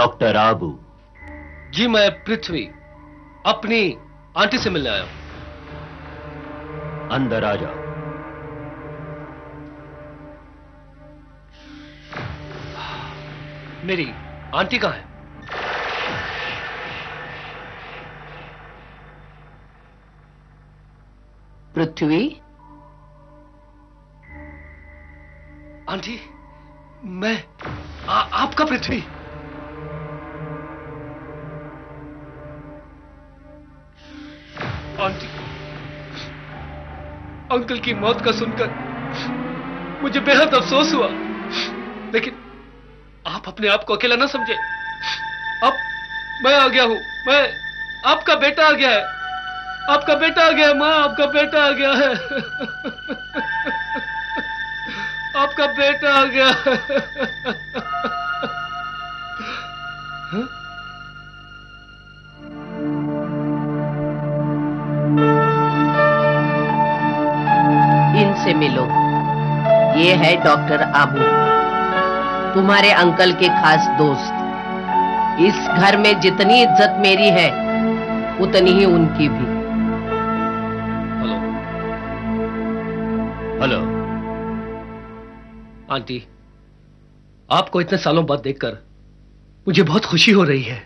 Doctor Abu. जी मैं पृथ्वी अपनी aunty से मिलने आया हूं। अंदर आ जाओ। मेरी आंटी कहाँ है? पृथ्वी। आंटी मैं आपका पृथ्वी। आंटी अंकल की मौत का सुनकर मुझे बेहद अफसोस हुआ, लेकिन आप अपने आप को अकेला ना समझे। अब मैं आ गया हूं, मैं आपका बेटा आ गया है, आपका बेटा आ गया है मां, आपका बेटा आ गया है, आपका बेटा आ गया है। इनसे मिलो, ये है डॉक्टर आबू, तुम्हारे अंकल के खास दोस्त। इस घर में जितनी इज्जत मेरी है उतनी ही उनकी भी। हेलो। हेलो। आंटी आपको इतने सालों बाद देखकर मुझे बहुत खुशी हो रही है।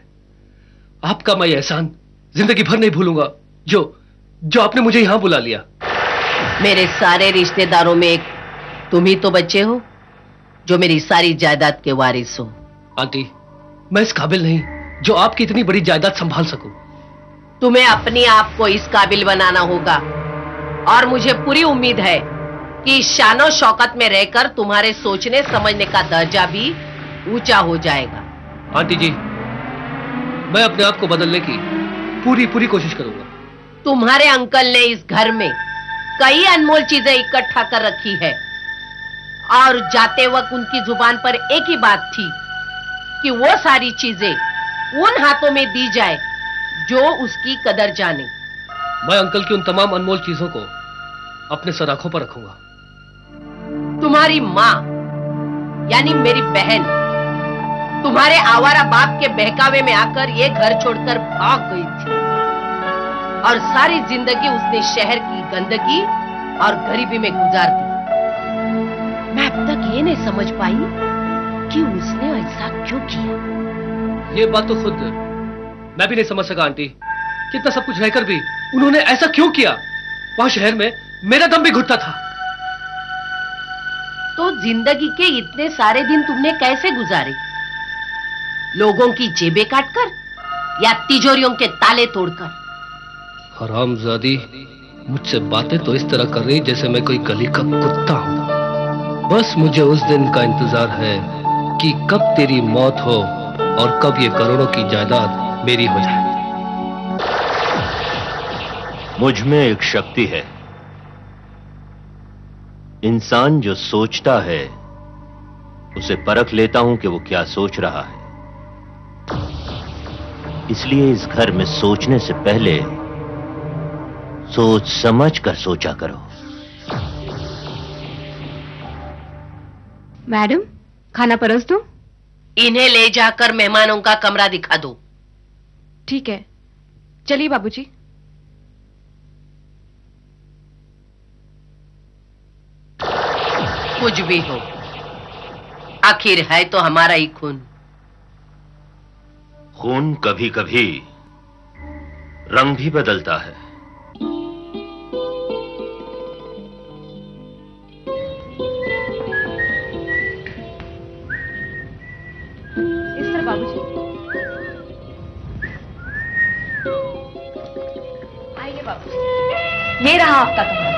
आपका मैं एहसान जिंदगी भर नहीं भूलूंगा जो आपने मुझे यहां बुला लिया। मेरे सारे रिश्तेदारों में एक तुम ही तो बच्चे हो जो मेरी सारी जायदाद के वारिस हो। आंटी मैं इस काबिल नहीं जो आपकी इतनी बड़ी जायदाद संभाल सकूं। तुम्हें अपने आप को इस काबिल बनाना होगा, और मुझे पूरी उम्मीद है कि शानो शौकत में रहकर तुम्हारे सोचने समझने का दर्जा भी ऊंचा हो जाएगा। आंटी जी मैं अपने आप को बदलने की पूरी कोशिश करूंगा। तुम्हारे अंकल ने इस घर में कई अनमोल चीजें इकट्ठा कर रखी है, और जाते वक्त उनकी जुबान पर एक ही बात थी कि वो सारी चीजें उन हाथों में दी जाए जो उसकी कदर जाने। मैं अंकल की उन तमाम अनमोल चीजों को अपने सराखों पर रखूंगा। तुम्हारी माँ यानी मेरी बहन तुम्हारे आवारा बाप के बहकावे में आकर ये घर छोड़कर भाग गई थी, और सारी जिंदगी उसने शहर की गंदगी और गरीबी में गुजार दी। मैं अब तक ये नहीं समझ पाई कि उसने ऐसा क्यों किया। ये बात तो खुद मैं भी नहीं समझ सका आंटी, कितना सब कुछ रहकर भी उन्होंने ऐसा क्यों किया। वहां शहर में मेरा दम भी घुटता था। तो जिंदगी के इतने सारे दिन तुमने कैसे गुजारे? लोगों की जेबें काटकर या तिजोरियों के ताले तोड़कर? हरामजादी मुझसे बातें तो इस तरह कर रही जैसे मैं कोई गली का कुत्ता हूं। बस मुझे उस दिन का इंतजार है कि कब तेरी मौत हो और कब ये करोड़ों की जायदाद मेरी हो जाए। मुझ में एक शक्ति है, इंसान जो सोचता है उसे परख लेता हूं कि वो क्या सोच रहा है। इसलिए इस घर में सोचने से पहले सोच समझ कर सोचा करो। मैडम खाना परोस दो। इन्हें ले जाकर मेहमानों का कमरा दिखा दो। ठीक है, चलिए बाबूजी। कुछ भी हो, आखिर है तो हमारा ही खून। खून कभी कभी रंग भी बदलता है। इस तरह बाबूजी। आइए बाबूजी, ये रहा आपका कमरा।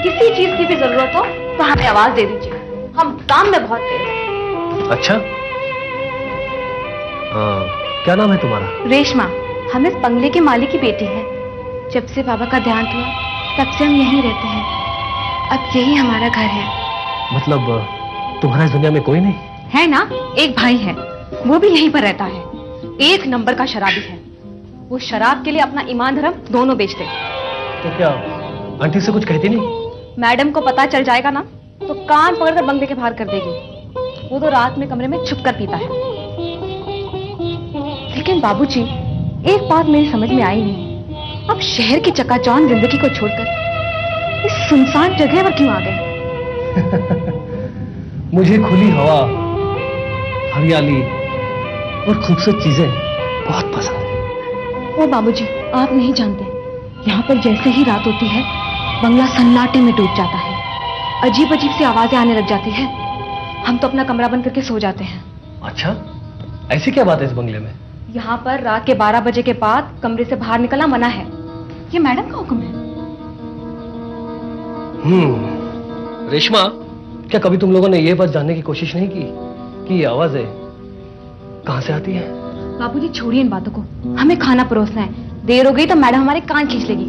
किसी चीज की भी जरूरत हो तो हमें आवाज दे दीजिए, हम काम में बहुत तेज हैं। अच्छा क्या नाम है तुम्हारा? रेशमा। हम इस बंगले के मालिक की बेटी है। जब से बाबा का देहांत हुआ तब से हम यहीं रहते हैं। अब यही हमारा घर है। मतलब तुम्हारा इस दुनिया में कोई नहीं है ना? एक भाई है, वो भी यहीं पर रहता है। एक नंबर का शराबी है। वो शराब के लिए अपना ईमान धर्म दोनों बेच दे। तो क्या आंटी से कुछ कहती नहीं? मैडम को पता चल जाएगा ना तो कान पकड़कर बंगले के बाहर कर देगी। वो तो रात में कमरे में छुप कर पीता है। लेकिन बाबूजी, एक बात मेरी समझ में आई नहीं। अब शहर की चकाचौंध जिंदगी को छोड़कर इस सुनसान जगह पर क्यों आ गए? मुझे खुली हवा, हरियाली और खूबसूरत चीजें बहुत पसंद है। ओ बाबूजी, आप नहीं जानते, यहाँ पर जैसे ही रात होती है बंगला सन्नाटे में डूब जाता है। अजीब अजीब सी आवाजें आने लग जाती है। हम तो अपना कमरा बंद करके सो जाते हैं। अच्छा, ऐसी क्या बात है इस बंगले में? यहाँ पर रात के 12 बजे के बाद कमरे से बाहर निकलना मना है। ये मैडम का हुक्म है। रेशमा, क्या कभी तुम लोगों ने यह बात जानने की कोशिश नहीं की कि ये आवाजें कहां से आती है? बाबूजी छोड़िए इन बातों को, हमें खाना परोसना है। देर हो गई तो मैडम हमारे कान खींच लेगी।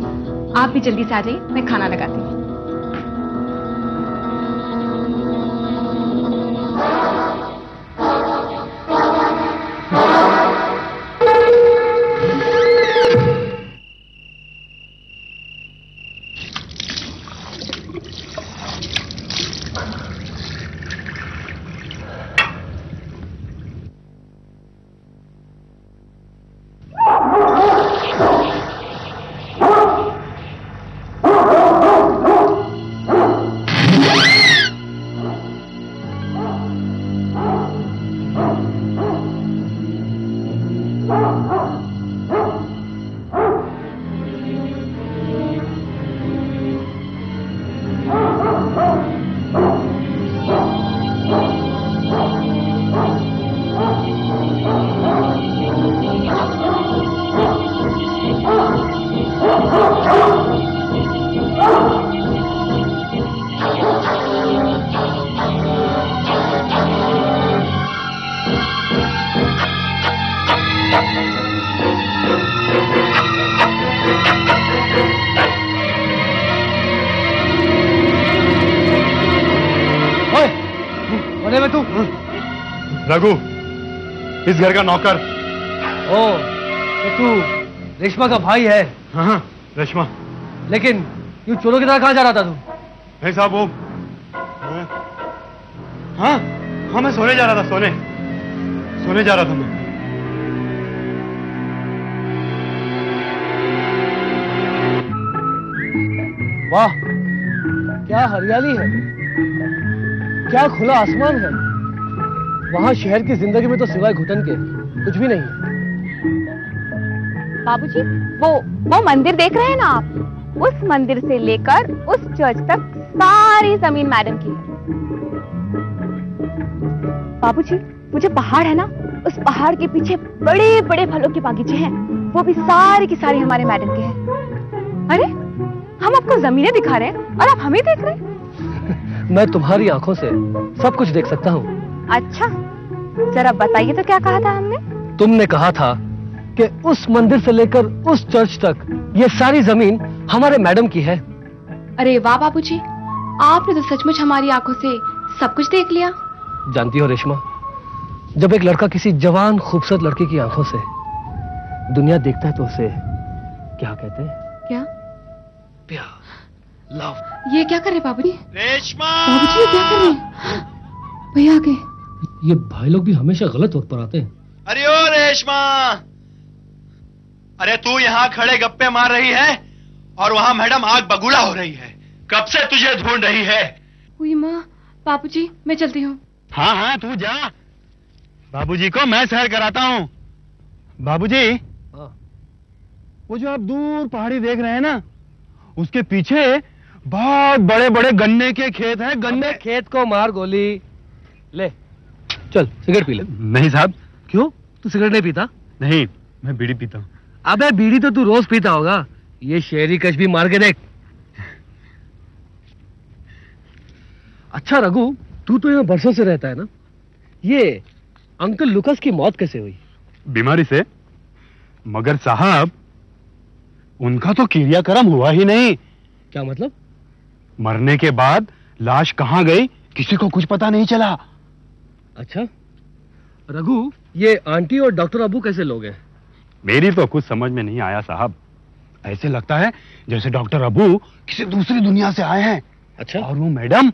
आप भी जल्दी से आ जाइए, मैं खाना लगाती हूँ। रघु, इस घर का नौकर। ओ, तो तू रेशमा का भाई है? हाँ, रेशमा। लेकिन यूं चोरों की तरह कहां जा रहा था तू? भाई साहब, वो हाँ, मैं सोने जा रहा था। सोने जा रहा था मैं। वाह, क्या हरियाली है, क्या खुला आसमान है। वहां शहर की जिंदगी में तो सिवाय घुटन के कुछ भी नहीं है। बाबूजी, वो मंदिर देख रहे हैं ना आप? उस मंदिर से लेकर उस चर्च तक सारी जमीन मैडम की है। बाबूजी, वो जो पहाड़ है ना, उस पहाड़ के पीछे बड़े बड़े फलों के बागीचे हैं। वो भी सारी की सारी हमारे मैडम के हैं। अरे, हम आपको जमीनें दिखा रहे हैं और आप हमें देख रहे हैं। मैं तुम्हारी आंखों से सब कुछ देख सकता हूँ। अच्छा, जरा बताइए तो क्या कहा था हमने? तुमने कहा था कि उस मंदिर से लेकर उस चर्च तक ये सारी जमीन हमारे मैडम की है। अरे वाह बाबूजी, आपने तो सचमुच हमारी आंखों से सब कुछ देख लिया। जानती हो रेशमा, जब एक लड़का किसी जवान खूबसूरत लड़की की आंखों से दुनिया देखता है तो उसे क्या कहते हैं? क्या? प्यार, लव। ये क्या कर रहे बाबूजी? रेशमा! बाबूजी, ये क्या कर रहे हैं? भैया आ गए। ये भाई लोग भी हमेशा गलत वक्त पर आते हैं। अरे ओ रेशमा! अरे तू यहाँ खड़े गप्पे मार रही है और वहाँ मैडम आग बगुला हो रही है। कब से तुझे ढूंढ रही है। हुई माँ, बाबूजी मैं चलती हूँ। हाँ, तू जा। बाबूजी को मैं सैर कराता हूँ। बाबूजी, वो जो आप दूर पहाड़ी देख रहे हैं ना, उसके पीछे बहुत बड़े बड़े गन्ने के खेत हैं। गन्ने खेत को मार गोली। ले चल, सिगरेट पी ले। नहीं साहब। क्यों, तू सिगरेट नहीं पीता? नहीं, मैं बीड़ी पीता हूँ। अबे बीड़ी तो तू रोज पीता होगा। ये शहरी कश भी मार के देख। अच्छा रघु, तू तो यहाँ बरसों से रहता है ना, ये अंकल लुकस की मौत कैसे हुई? बीमारी से। मगर साहब, उनका तो क्रियाक्रम हुआ ही नहीं। क्या मतलब? मरने के बाद लाश कहाँ गई किसी को कुछ पता नहीं चला। अच्छा रघु, ये आंटी और डॉक्टर अबू कैसे लोग हैं? मेरी तो कुछ समझ में नहीं आया साहब। ऐसे लगता है जैसे डॉक्टर अबू किसी दूसरी दुनिया से आए हैं। अच्छा। और वो मैडम,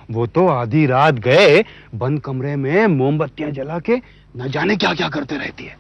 वो तो आधी रात गए बंद कमरे में मोमबत्तियां जला के न जाने क्या क्या करते रहती है।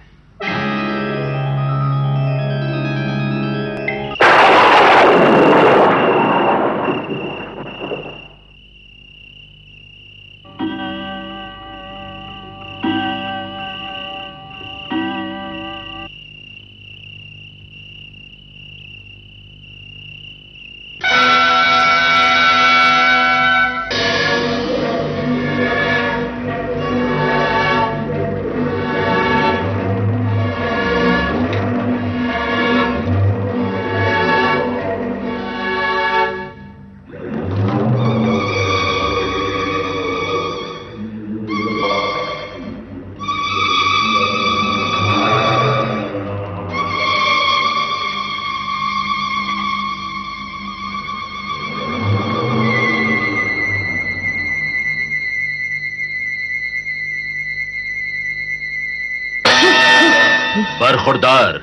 बरखुरदार,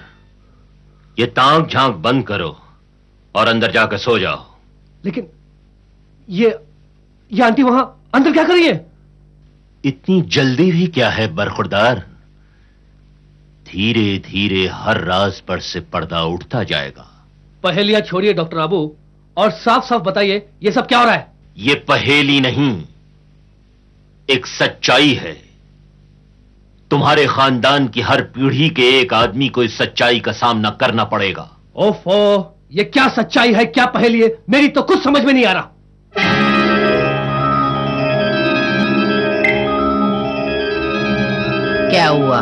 ये ताक झांक बंद करो और अंदर जाकर सो जाओ। लेकिन ये आंटी वहां अंदर क्या कर रही है? इतनी जल्दी भी क्या है बरखुरदार? धीरे धीरे हर राज पर से पर्दा उठता जाएगा। पहेलियां छोड़िए डॉक्टर आबू और साफ साफ बताइए ये सब क्या हो रहा है? ये पहेली नहीं, एक सच्चाई है। तुम्हारे खानदान की हर पीढ़ी के एक आदमी को इस सच्चाई का सामना करना पड़ेगा। ओफो, ये क्या सच्चाई है, क्या पहेली है? मेरी तो कुछ समझ में नहीं आ रहा। क्या हुआ?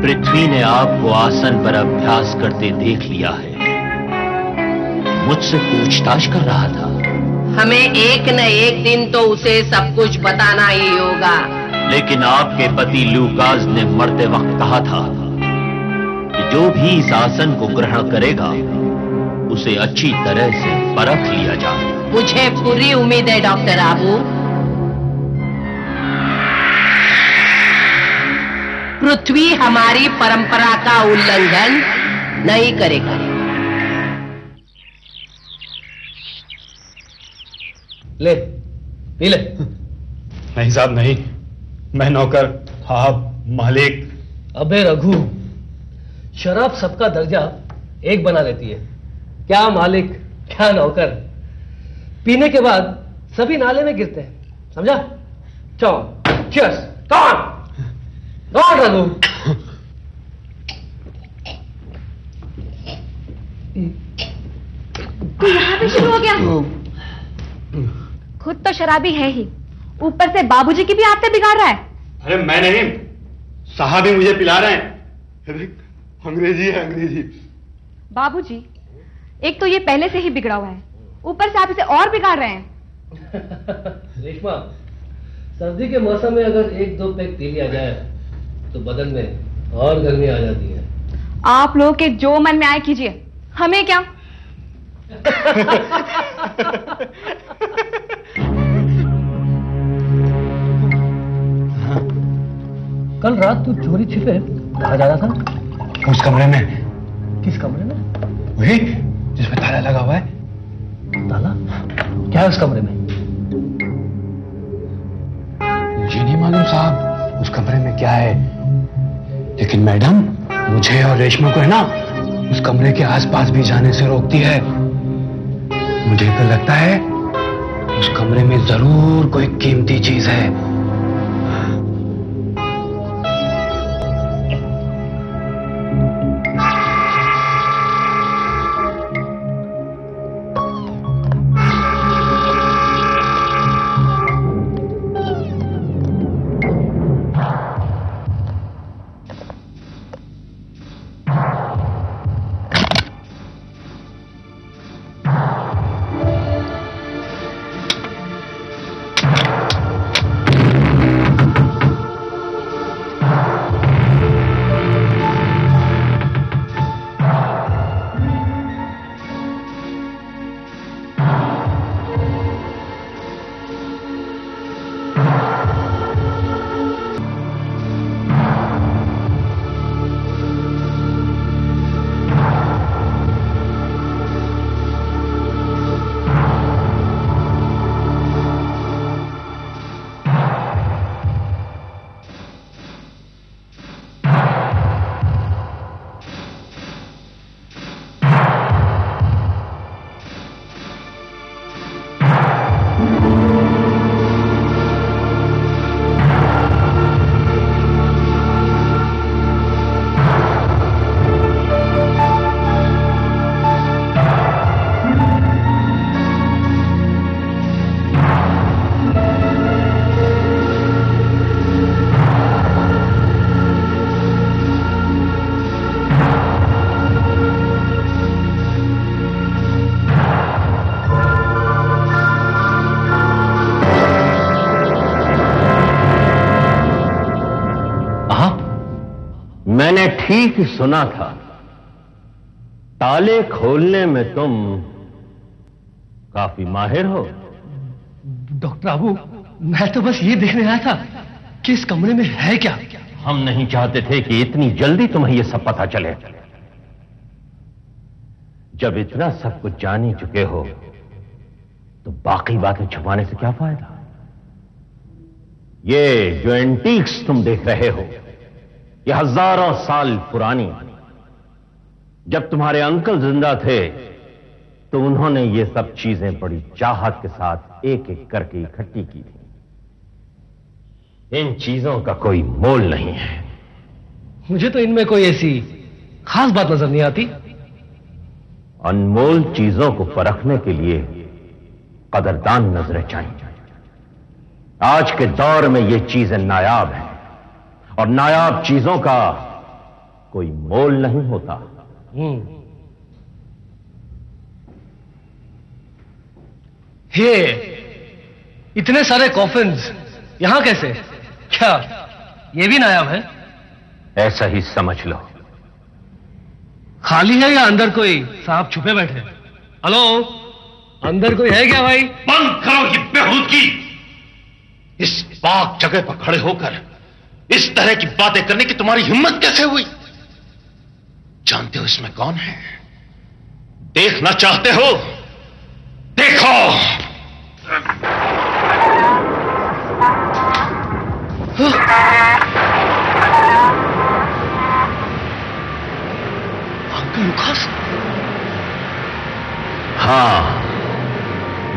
पृथ्वी ने आपको आसन पर अभ्यास करते देख लिया है। मुझसे पूछताछ कर रहा था। हमें एक न एक दिन तो उसे सब कुछ बताना ही होगा। लेकिन आपके पति लूकास ने मरते वक्त कहा था कि जो भी इस आसन को ग्रहण करेगा उसे अच्छी तरह से परख लिया जाए। मुझे पूरी उम्मीद है डॉक्टर आबू, पृथ्वी हमारी परंपरा का उल्लंघन नहीं करेगा। ले पी ले। नहीं साहब नहीं, मैं नौकर, आप मालिक। अबे रघु, शराब सबका दर्जा एक बना देती है। क्या मालिक, क्या नौकर। पीने के बाद सभी नाले में गिरते हैं, समझा? चलो चीयर्स, कम ऑन रघु। तो यहाँ पे शुरू हो गया। खुद तो शराबी है ही, ऊपर से बाबूजी की भी आदतें बिगाड़ रहा है। अरे मैं नहीं, साहब ही मुझे पिला रहे हैं। अंग्रेजी है अंग्रेजी। बाबूजी, एक तो ये पहले से ही बिगड़ा हुआ है, ऊपर से आप इसे और बिगाड़ रहे हैं। रेशमा, सर्दी के मौसम में अगर एक दो पैक पी लिया जाए तो बदन में और गर्मी आ जाती है। आप लोग के जो मन में आए कीजिए, हमें क्या। कल रात तू चोरी छिपे कहाँ जा रहा था? उस कमरे में। किस कमरे में? वही जिसमें ताला लगा हुआ है। ताला? क्या है उस कमरे में? मुझे नहीं मालूम साहब उस कमरे में क्या है, लेकिन मैडम मुझे और रेशमा को है ना उस कमरे के आसपास भी जाने से रोकती है। मुझे तो लगता है उस कमरे में जरूर कोई कीमती चीज है। मैंने ठीक सुना था, ताले खोलने में तुम काफी माहिर हो। डॉक्टर आबू, मैं तो बस ये देखने आया था कि इस कमरे में है क्या। हम नहीं चाहते थे कि इतनी जल्दी तुम्हें यह सब पता चले। जब इतना सब कुछ जान ही चुके हो तो बाकी बातें छुपाने से क्या फायदा। ये जो एंटीक्स तुम देख रहे हो ये हजारों साल पुरानी। जब तुम्हारे अंकल जिंदा थे तो उन्होंने ये सब चीजें बड़ी चाहत के साथ एक एक करके इकट्ठी की थी। इन चीजों का कोई मोल नहीं है। मुझे तो इनमें कोई ऐसी खास बात नजर नहीं आती। अनमोल चीजों को परखने के लिए कदरदान नजरें चाहिए। आज के दौर में ये चीजें नायाब हैं और नायाब चीजों का कोई मोल नहीं होता। ये इतने सारे कॉफिन्स यहां कैसे? क्या ये भी नायाब है? ऐसा ही समझ लो। खाली है या अंदर कोई सांप छुपे बैठे? हेलो, अंदर कोई है क्या भाई? बंद करो ये बेहूदगी। इस पाक जगह पर खड़े होकर इस तरह की बातें करने की तुम्हारी हिम्मत कैसे हुई? जानते हो इसमें कौन है? देखना चाहते हो? देखो। Uncle Lucas? हाँ,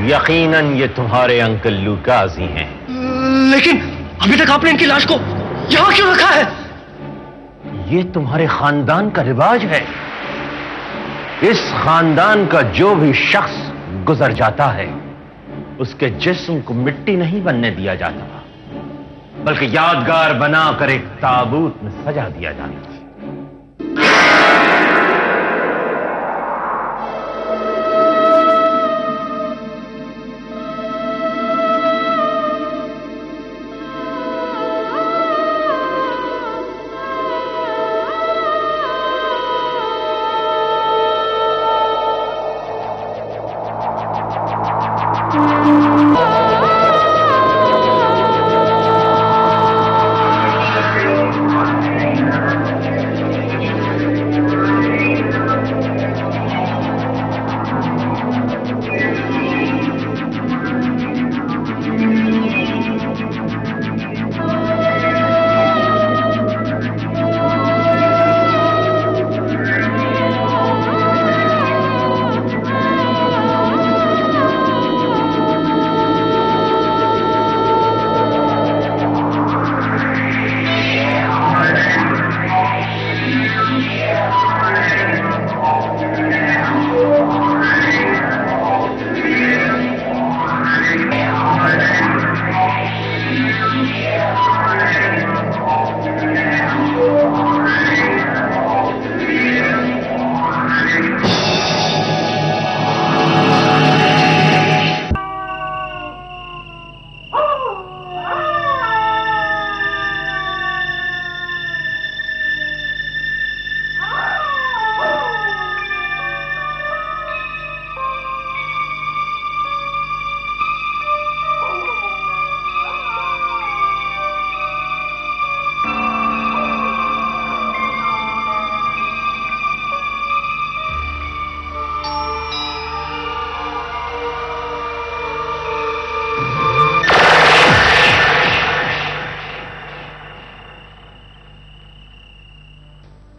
यकीनन ये तुम्हारे अंकल लुकास ही हैं। लेकिन अभी तक आपने इनकी लाश को यहां क्यों रखा है? ये तुम्हारे खानदान का रिवाज है। इस खानदान का जो भी शख्स गुजर जाता है उसके जिस्म को मिट्टी नहीं बनने दिया जाता बल्कि यादगार बनाकर एक ताबूत में सजा दिया जाता है।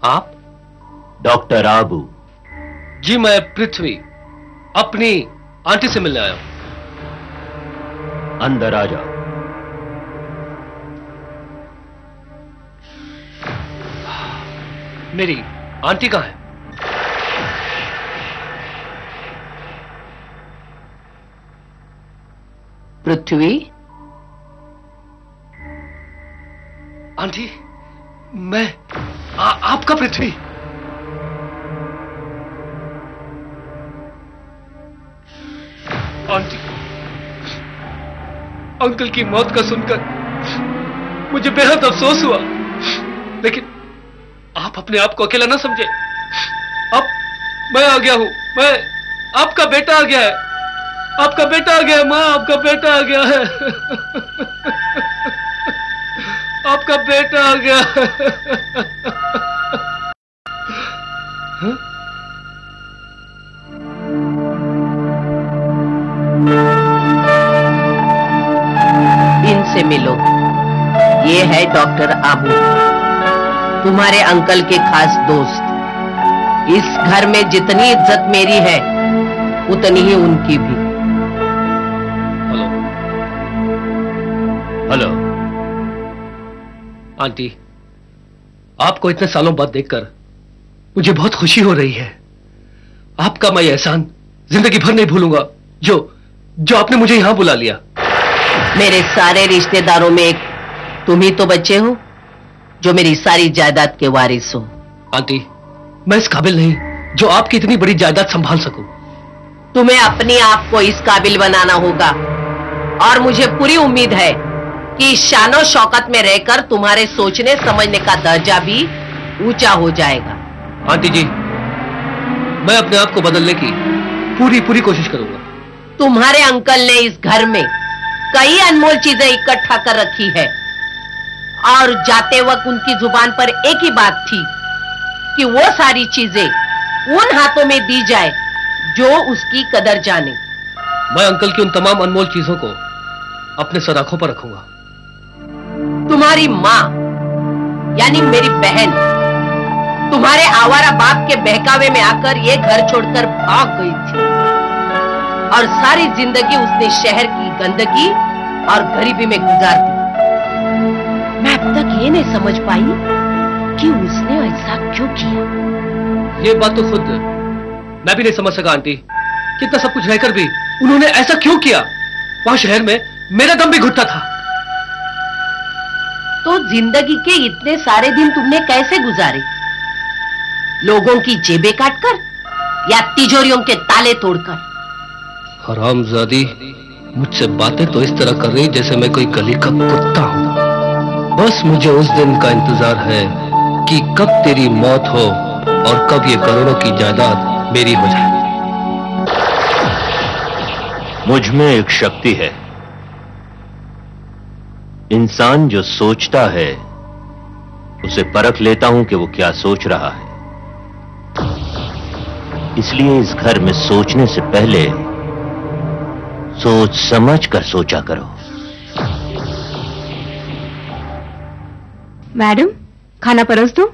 आप? डॉक्टर आबू। जी मैं पृथ्वी अपनी आंटी से मिलने आया हूं। अंदर आ जाओ। मेरी आंटी कहां है? पृथ्वी? आंटी, मैं आपका पृथ्वी। आंटी, अंकल की मौत का सुनकर मुझे बेहद अफसोस हुआ, लेकिन आप अपने आप को अकेला ना समझे। अब मैं आ गया हूं, मैं आपका बेटा आ गया है। आपका बेटा आ गया है माँ, आपका बेटा आ गया है। आपका बेटा आ गया है। इनसे मिलो, ये है डॉक्टर आबू, तुम्हारे अंकल के खास दोस्त। इस घर में जितनी इज्जत मेरी है उतनी ही उनकी भी। हेलो आंटी, आपको इतने सालों बाद देखकर मुझे बहुत खुशी हो रही है। आपका मैं एहसान जिंदगी भर नहीं भूलूंगा जो आपने मुझे यहां बुला लिया। मेरे सारे रिश्तेदारों में एक तुम ही तो बच्चे हो जो मेरी सारी जायदाद के वारिस हो। आंटी, मैं इस काबिल नहीं जो आपकी इतनी बड़ी जायदाद संभाल सकूं। तुम्हें अपने आप को इस काबिल बनाना होगा और मुझे पूरी उम्मीद है कि शानो शौकत में रहकर तुम्हारे सोचने समझने का दर्जा भी ऊंचा हो जाएगा। आंटी जी, मैं अपने आप को बदलने की पूरी कोशिश करूंगा। तुम्हारे अंकल ने इस घर में कई अनमोल चीजें इकट्ठा कर रखी है और जाते वक्त उनकी जुबान पर एक ही बात थी कि वो सारी चीजें उन हाथों में दी जाए जो उसकी कदर जाने। मैं अंकल की उन तमाम अनमोल चीजों को अपने सर आंखों पर रखूंगा। तुम्हारी माँ यानी मेरी बहन तुम्हारे आवारा बाप के बहकावे में आकर ये घर छोड़कर भाग गई थी और सारी जिंदगी उसने शहर की गंदगी और गरीबी में गुजार दी। मैं अब तक ये नहीं समझ पाई कि उसने ऐसा क्यों किया। ये बात तो खुद मैं भी नहीं समझ सका आंटी। कितना सब कुछ रहकर भी उन्होंने ऐसा क्यों किया? वहां शहर में मेरा दम भी घुटता था। तो जिंदगी के इतने सारे दिन तुमने कैसे गुजारे? लोगों की जेबें काटकर या तिजोरियों के ताले तोड़कर? हरामजादी, मुझसे बातें तो इस तरह कर रही जैसे मैं कोई गली का कुत्ता हूं। बस मुझे उस दिन का इंतजार है कि कब तेरी मौत हो और कब ये करोड़ों की जायदाद मेरी हो जाए। मुझ में एक शक्ति है, इंसान जो सोचता है उसे परख लेता हूं कि वो क्या सोच रहा है। इसलिए इस घर में सोचने से पहले सोच समझ कर सोचा करो। मैडम, खाना परोस दो।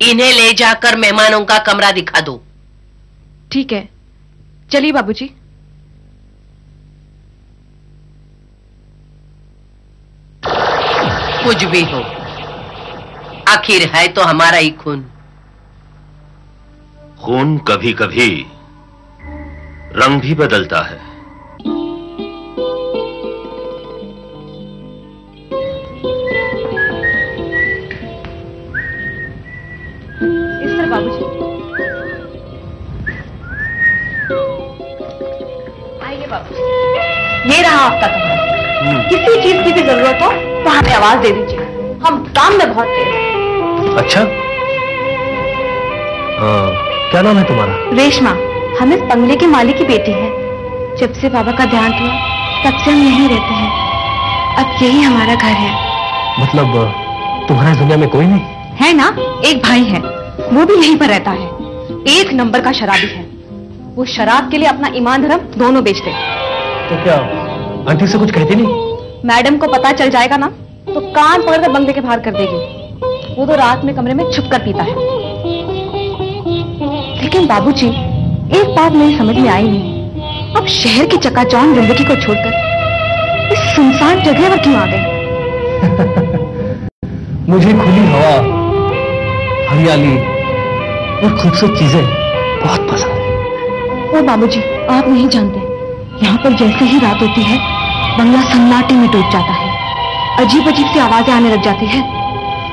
इन्हें ले जाकर मेहमानों का कमरा दिखा दो। ठीक है, चलिए बाबूजी। कुछ भी हो, आखिर है तो हमारा ही खून। खून कभी कभी रंग भी बदलता है। इस तरह बाबूजी। आइए बाबूजी, ये रहा आपका कमरा। किसी चीज की भी जरूरत हो तो हमें आवाज दे दीजिए, हम काम में बहुत तेज हैं। अच्छा, क्या नाम है तुम्हारा? रेशमा, हम इस बंगले के मालिक की बेटी है। जब से बाबा का देहांत हुआ तब से हम यहीं रहते हैं। अब यही हमारा घर है। मतलब तुम्हारे दुनिया में कोई नहीं है ना? एक भाई है, वो भी यहीं पर रहता है। एक नंबर का शराबी है। वो शराब के लिए अपना ईमान धर्म दोनों बेच दे। तो क्या आंटी से कुछ कहती नहीं? मैडम को पता चल जाएगा ना तो कान पकड़कर बंगले के बाहर कर देगी। वो तो रात में कमरे में छुप कर पीता है। लेकिन बाबूजी, एक बात मेरी समझ में आई नहीं, अब शहर की चकाचौंध जिंदगी को छोड़कर इस सुनसान जगह पर क्यों आ गए? मुझे खुली हवा, हरियाली और खूबसूरत चीजें बहुत पसंद है। ओ बाबूजी, आप नहीं जानते, यहाँ पर जैसे ही रात होती है बंगला सन्नाटे में डूब जाता है। अजीब अजीब सी आवाजें आने लग जाती है।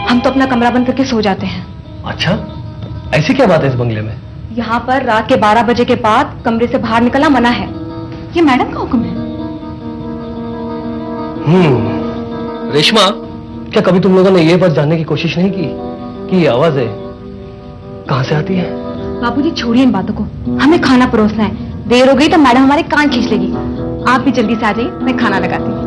हम तो अपना कमरा बंद करके सो जाते हैं। अच्छा, ऐसी क्या बात है इस बंगले में? यहाँ पर रात के 12 बजे के बाद कमरे से बाहर निकलना मना है। ये मैडम का हुक्म है। रेशमा, क्या कभी तुम लोगों ने ये बात जानने की कोशिश नहीं की कि ये आवाजें कहां से आती है? बाबूजी छोड़िए इन बातों को, हमें खाना परोसना है। देर हो गई तो मैडम हमारे कान खींच लेगी। आप भी जल्दी से आ जाइए, मैं खाना लगाती हूँ।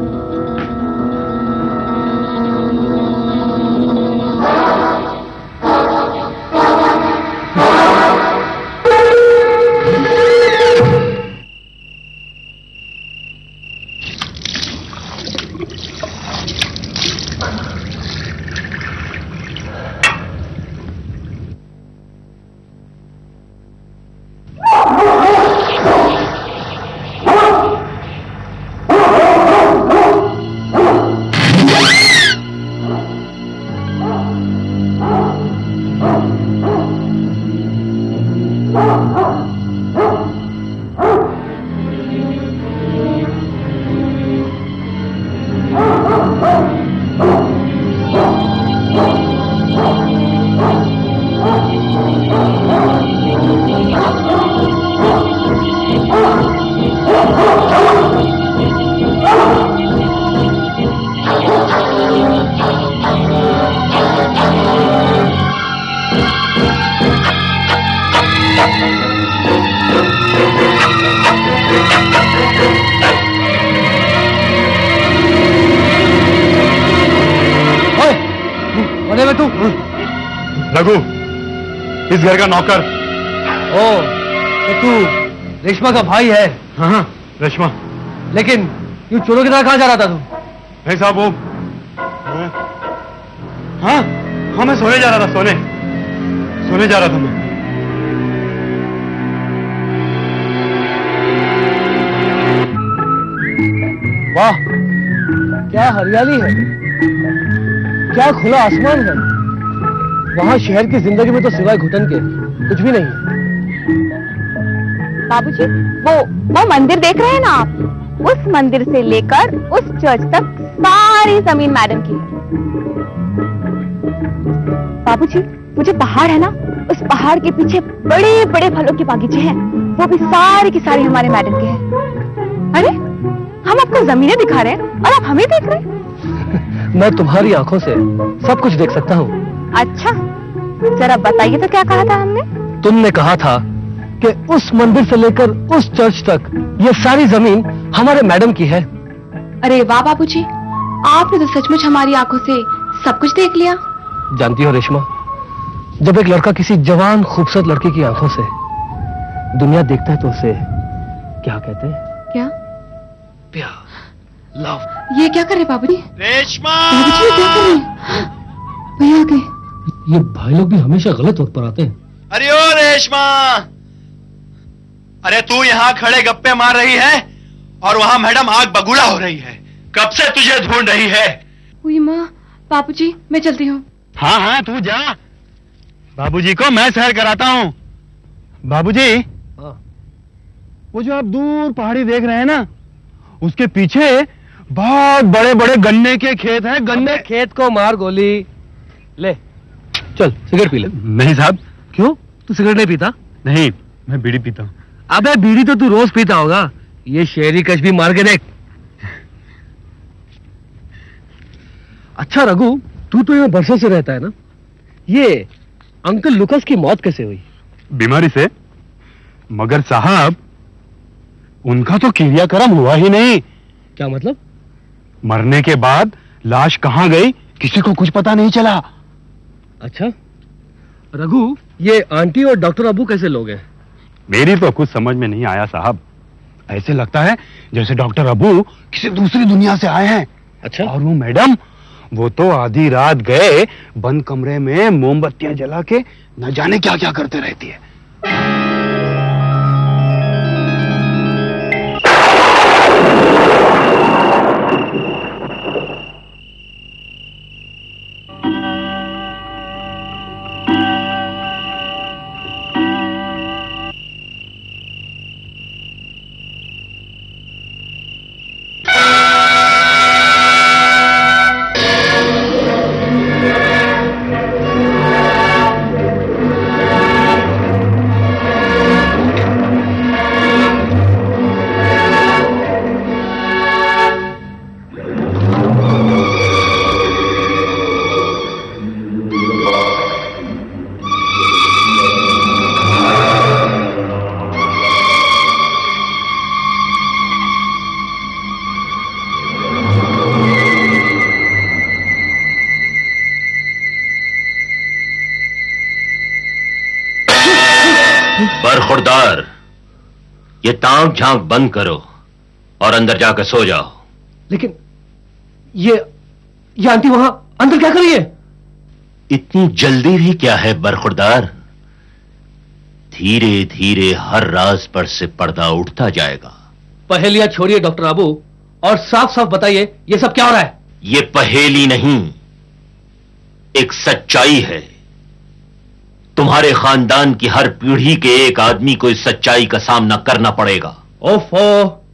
रघु, इस घर का नौकर। ओ, तो तू रेशमा का भाई है? हाँ, रेशमा। लेकिन यूं चोरों की तरह कहाँ जा रहा था तू? नहीं साहब, वो हाँ, मैं सोने जा रहा था, सोने जा रहा था मैं। वाह, क्या हरियाली है, क्या खुला आसमान है। वहां शहर की जिंदगी में तो सिवाय घुटन के कुछ भी नहीं है। बाबूजी, वो मंदिर देख रहे हैं ना आप? उस मंदिर से लेकर उस चर्च तक सारी जमीन मैडम की है। बाबूजी, वो जो पहाड़ है ना, उस पहाड़ के पीछे बड़े बड़े फलों के बागीचे हैं, वो भी सारे की सारे हमारे मैडम के हैं। अरे, हम आपको जमीनें दिखा रहे हैं और आप हमें देख रहे हैं। मैं तुम्हारी आंखों से सब कुछ देख सकता हूँ। अच्छा, जरा बताइए तो क्या कहा था हमने? तुमने कहा था कि उस मंदिर से लेकर उस चर्च तक ये सारी जमीन हमारे मैडम की है। अरे वाह बाबूजी, आपने तो सचमुच हमारी आंखों से सब कुछ देख लिया। जानती हो रेशमा, जब एक लड़का किसी जवान खूबसूरत लड़की की आंखों से दुनिया देखता है तो उसे क्या कहते हैं? क्या? प्यार, लव। ये क्या कर रहे बाबूजी? रेशमा! बाबूजी ये क्या कर रहे हैं? भैया आ गए। ये भाई लोग भी हमेशा गलत वक्त पर आते हैं। अरे ओ रेशमा, अरे तू यहाँ खड़े गप्पे मार रही है और वहाँ मैडम आग बगुला हो रही है। कब से तुझे ढूंढ रही है। हुई माँ, बाबूजी मैं चलती हूँ। हाँ, तू जा। बाबूजी को मैं सैर कराता हूँ। बाबूजी, वो जो आप दूर पहाड़ी देख रहे हैं ना, उसके पीछे बहुत बड़े बड़े गन्ने के खेत हैं। गन्ने खेत को मार गोली। ले चल, सिगरेट पी ले। नहीं साहब। क्यों, तू सिगरेट नहीं पीता? नहीं, मैं बीड़ी पीता हूँ। अबे बीड़ी तो तू रोज पीता होगा, ये शहरी कश भी मार के देख। अच्छा रघु, तू तो यहाँ बरसों से रहता है ना, ये अंकल लुकस की मौत कैसे हुई? बीमारी से। मगर साहब, उनका तो क्रियाक्रम हुआ ही नहीं। क्या मतलब? मरने के बाद लाश कहाँ गई किसी को कुछ पता नहीं चला। अच्छा रघु, ये आंटी और डॉक्टर अबू कैसे लोग हैं? मेरी तो कुछ समझ में नहीं आया साहब। ऐसे लगता है जैसे डॉक्टर अबू किसी दूसरी दुनिया से आए हैं। अच्छा। और वो मैडम, वो तो आधी रात गए बंद कमरे में मोमबत्तियां जला के न जाने क्या क्या करते रहती है। बरखुरदार, ये ताक झांक बंद करो और अंदर जाकर सो जाओ। लेकिन ये आंटी वहां अंदर क्या कर रही है? इतनी जल्दी भी क्या है बरखुरदार? धीरे धीरे हर राज पर से पर्दा उठता जाएगा। पहेलियां छोड़िए डॉक्टर आबू और साफ साफ बताइए ये सब क्या हो रहा है? ये पहेली नहीं, एक सच्चाई है। तुम्हारे खानदान की हर पीढ़ी के एक आदमी को इस सच्चाई का सामना करना पड़ेगा। ओफो,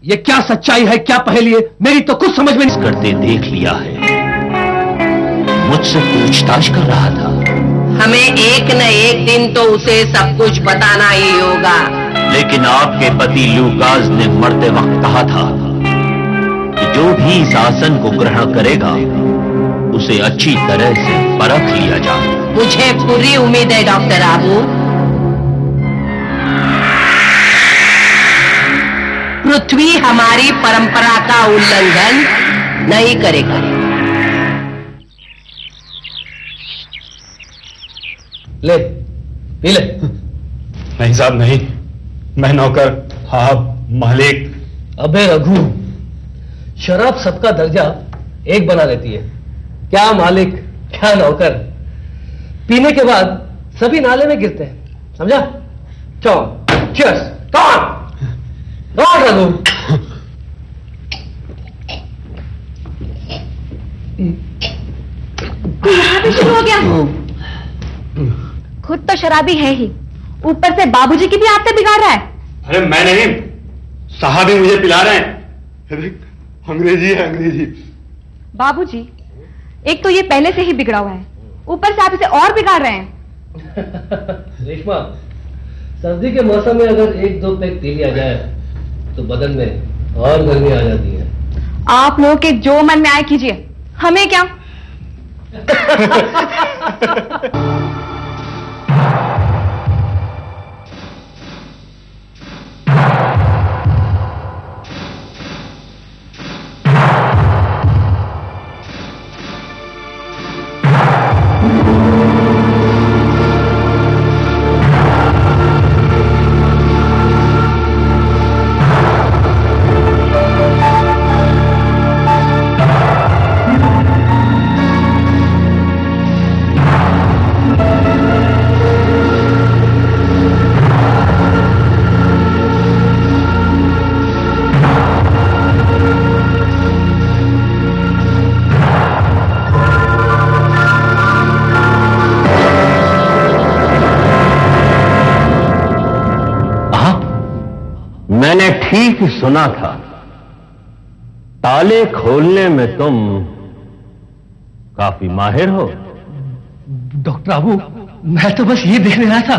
ये क्या सच्चाई है, क्या पहेली है? मेरी तो कुछ समझ में नहीं। करते देख लिया है, मुझसे पूछताछ कर रहा था। हमें एक न एक दिन तो उसे सब कुछ बताना ही होगा। लेकिन आपके पति लूकास ने मरते वक्त कहा था कि जो भी इस आसन को ग्रहण करेगा उसे अच्छी तरह से परख लिया जाए। मुझे पूरी उम्मीद है डॉक्टर आबू, पृथ्वी हमारी परंपरा का उल्लंघन नहीं करेगा। ले, पी ले। नहीं साहब नहीं, मैं नौकर, आप मालिक। अबे रघु, शराब सबका दर्जा एक बना लेती है। क्या मालिक, क्या नौकर। पीने के बाद सभी नाले में गिरते हैं, समझा? चलो, चीयर्स, कम ऑन रघु। यहाँ भी शुरू हो गया। खुद तो शराबी है ही, ऊपर से बाबूजी की भी आदतें बिगाड़ रहा है। अरे मैं नहीं, साहब ही मुझे पिला रहे हैं। अरे अंग्रेजी है, अंग्रेजी। बाबूजी, एक तो ये पहले से ही बिगड़ा हुआ है, ऊपर से आप इसे और बिगाड़ रहे हैं। रेशमा, सर्दी के मौसम में अगर एक दो पैक पी लिया जाए तो बदन में और गर्मी आ जाती है। आप लोग के जो मन में आए कीजिए, हमें क्या। मैंने ठीक सुना था, ताले खोलने में तुम काफी माहिर हो। डॉक्टर आबू, मैं तो बस ये देखने आया था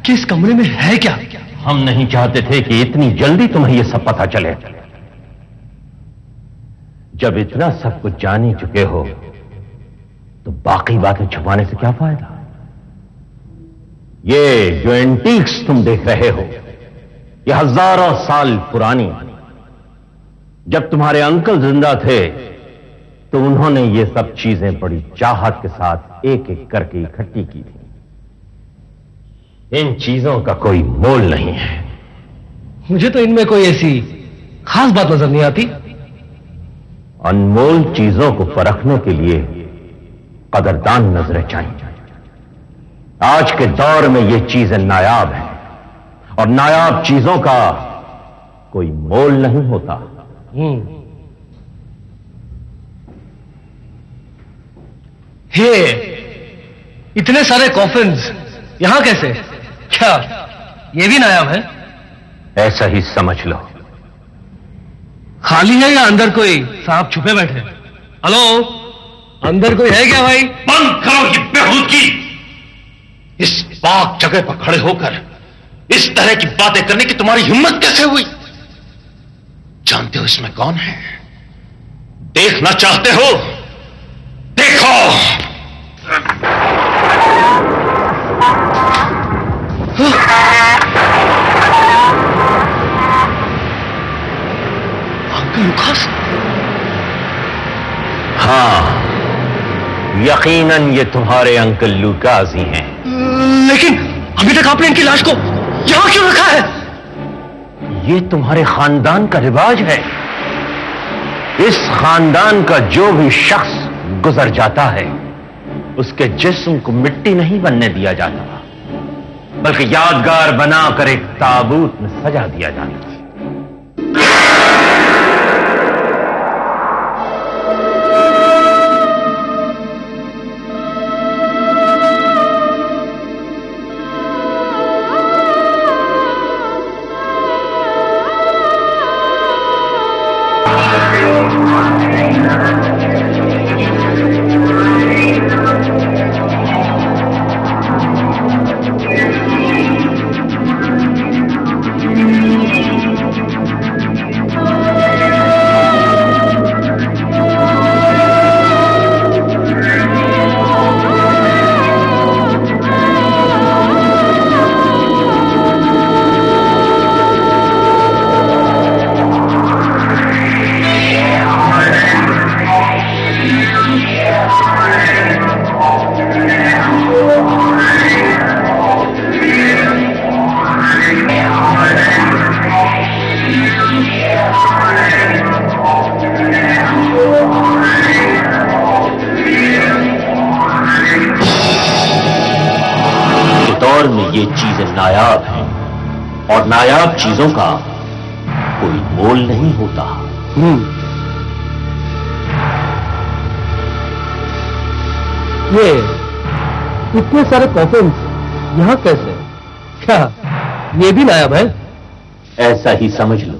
कि इस कमरे में है क्या। हम नहीं चाहते थे कि इतनी जल्दी तुम्हें यह सब पता चले। जब इतना सब कुछ जान ही चुके हो तो बाकी बातें छुपाने से क्या फायदा। ये जो एंटीक्स तुम देख रहे हो, ये हजारों साल पुरानी। जब तुम्हारे अंकल जिंदा थे तो उन्होंने ये सब चीजें बड़ी चाहत के साथ एक एक करके इकट्ठी की थी। इन चीजों का कोई मोल नहीं है। मुझे तो इनमें कोई ऐसी खास बात नजर नहीं आती। अनमोल चीजों को परखने के लिए कदरदान नजरें चाहिए। आज के दौर में ये चीजें नायाब हैं और नायाब चीजों का कोई मोल नहीं होता। ये इतने सारे कॉफिन्स यहां कैसे? क्या ये भी नायाब है? ऐसा ही समझ लो। खाली है या अंदर कोई सांप छुपे बैठे? हेलो, अंदर कोई है क्या भाई? बंद करो ये बेहूदगी। इस पाक जगह पर खड़े होकर इस तरह की बातें करने की तुम्हारी हिम्मत कैसे हुई? जानते हो इसमें कौन है? देखना चाहते हो? देखो। Uncle Lucas? हाँ, यकीनन ये तुम्हारे अंकल लूकास ही हैं। लेकिन अभी तक आपने इनकी लाश को यहाँ क्यों रखा है? ये तुम्हारे खानदान का रिवाज है। इस खानदान का जो भी शख्स गुजर जाता है उसके जिस्म को मिट्टी नहीं बनने दिया जाता, बल्कि यादगार बनाकर एक ताबूत में सजा दिया जाता है। ये चीजें नायाब हैं और नायाब चीजों का कोई मोल नहीं होता। ये इतने सारे कॉफिन्स यहाँ कैसे? क्या ये भी नायाब है? ऐसा ही समझ लो।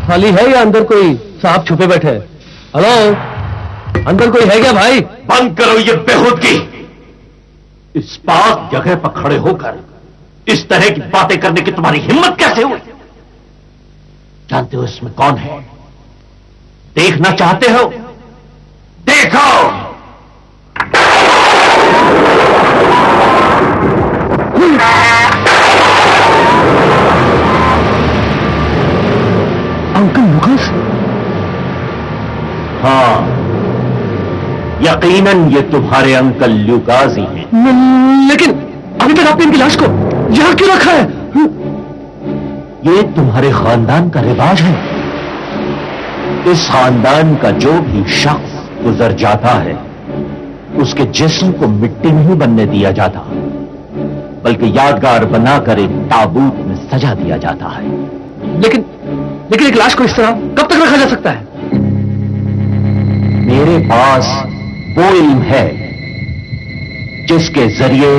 खाली है या अंदर कोई सांप छुपे बैठे हैं? हेलो, अंदर कोई है क्या भाई? बंद करो ये बेहूदगी। इस पाक जगह पर खड़े होकर इस तरह की बातें करने की तुम्हारी हिम्मत कैसे हुई? जानते हो इसमें कौन है? देखना चाहते हो? देखो। Uncle Lucas? हाँ, यकीनन ये तुम्हारे अंकल ल्यूकास ही हैं। लेकिन अभी तक आपने इनकी लाश को यहां क्यों रखा है? ये तुम्हारे खानदान का रिवाज है। इस खानदान का जो भी शख्स गुजर जाता है उसके जिस्म को मिट्टी नहीं बनने दिया जाता, बल्कि यादगार बनाकर एक ताबूत में सजा दिया जाता है। लेकिन एक लाश को इस तरह कब तक रखा जा सकता है? मेरे पास वो इल्म है जिसके जरिए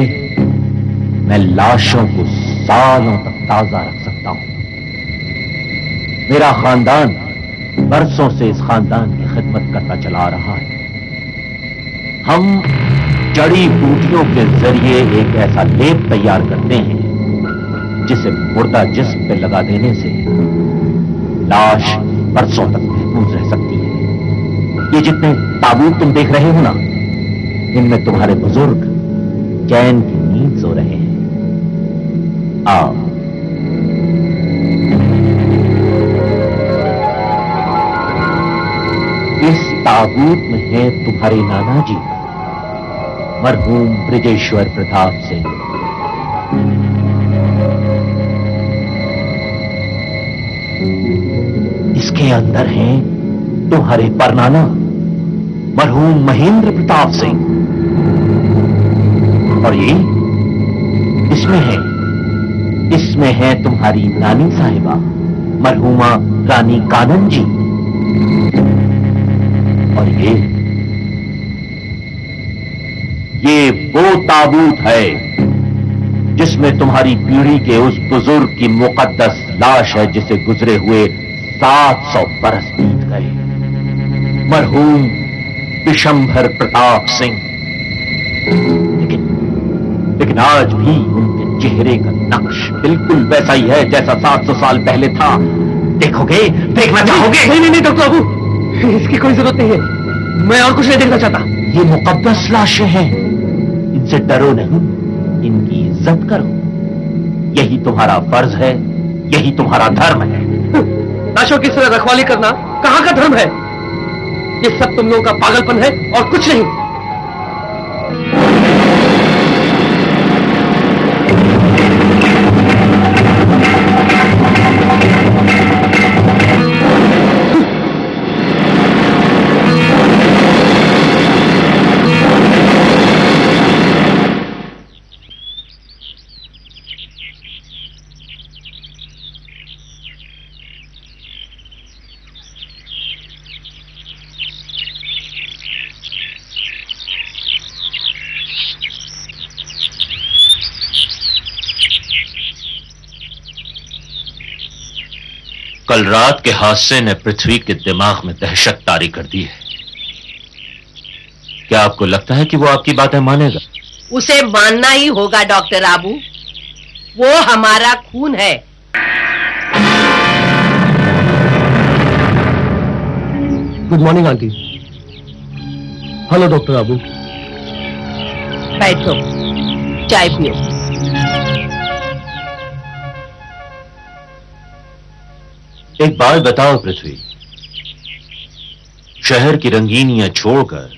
मैं लाशों को सालों तक ताजा रख सकता हूं। मेरा खानदान बरसों से इस खानदान की खिदमत करता चला रहा है। हम जड़ी बूटियों के जरिए एक ऐसा लेप तैयार करते हैं जिसे मुर्दा जिस्म पे लगा देने से लाश बरसों तक महफूज रह सकती है। ये जितने ताबूत तुम देख रहे हो ना, इनमें तुम्हारे बुजुर्ग चैन की नींद सो रहे हैं। आओ। इस ताबूत में है तुम्हारे नाना जी मरहूम ब्रिजेश्वर प्रताप सिंह। इसके अंदर हैं तुम्हारे परनाना मरहूम महेंद्र प्रताप सिंह। और ये इसमें है तुम्हारी नानी साहिबा मरहूमा रानी कानन जी। और ये वो ताबूत है जिसमें तुम्हारी पीढ़ी के उस बुजुर्ग की मुकद्दस लाश है जिसे गुजरे हुए 700 बरस बीत गए, मरहूम विशंभर प्रताप सिंह। लेकिन आज भी उनके चेहरे का नक्श बिल्कुल वैसा ही है जैसा 700 साल पहले था। देखोगे? देखना चाहोगे? नहीं डॉक्टर बाबू, इसकी कोई जरूरत नहीं है। मैं और कुछ नहीं देखना चाहता। ये मुकद्दस लाशें हैं, इनसे डरो नहीं, इनकी इज्जत करो। यही तुम्हारा फर्ज है, यही तुम्हारा धर्म है। लाशों की तरह रखवाली करना कहां का धर्म है? ये सब तुम लोगों का पागलपन है और कुछ नहीं। कल रात के हादसे ने पृथ्वी के दिमाग में दहशत तारी कर दी है। क्या आपको लगता है कि वो आपकी बातें मानेगा? उसे मानना ही होगा डॉक्टर आबू, वो हमारा खून है। Good morning aunty. Hello doctor Abu. बैठो, चाय पियो। एक बात बताओ पृथ्वी, शहर की रंगीनियां छोड़कर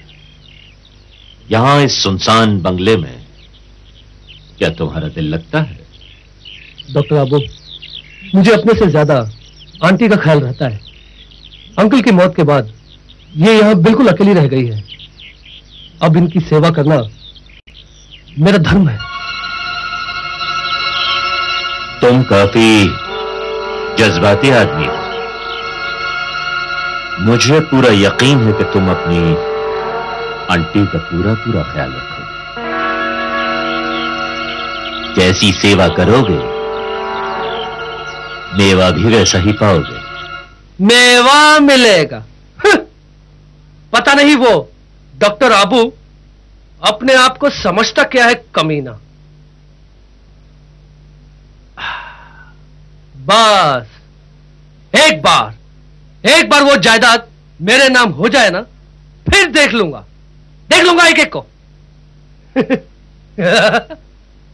यहां इस सुनसान बंगले में क्या तुम्हारा दिल लगता है? डॉक्टर आबू, मुझे अपने से ज्यादा आंटी का ख्याल रहता है। अंकल की मौत के बाद ये यहां बिल्कुल अकेली रह गई है। अब इनकी सेवा करना मेरा धर्म है। तुम काफी जज्बाती आदमी हो। मुझे पूरा यकीन है कि तुम अपनी आंटी का पूरा पूरा ख्याल रखोगे। जैसी सेवा करोगे मेवा भी वैसा ही पाओगे। मेवा मिलेगा? पता नहीं वो डॉक्टर आबू अपने आप को समझता क्या है, कमीना। बस एक बार वो जायदाद मेरे नाम हो जाए ना, फिर देख लूंगा एक एक को।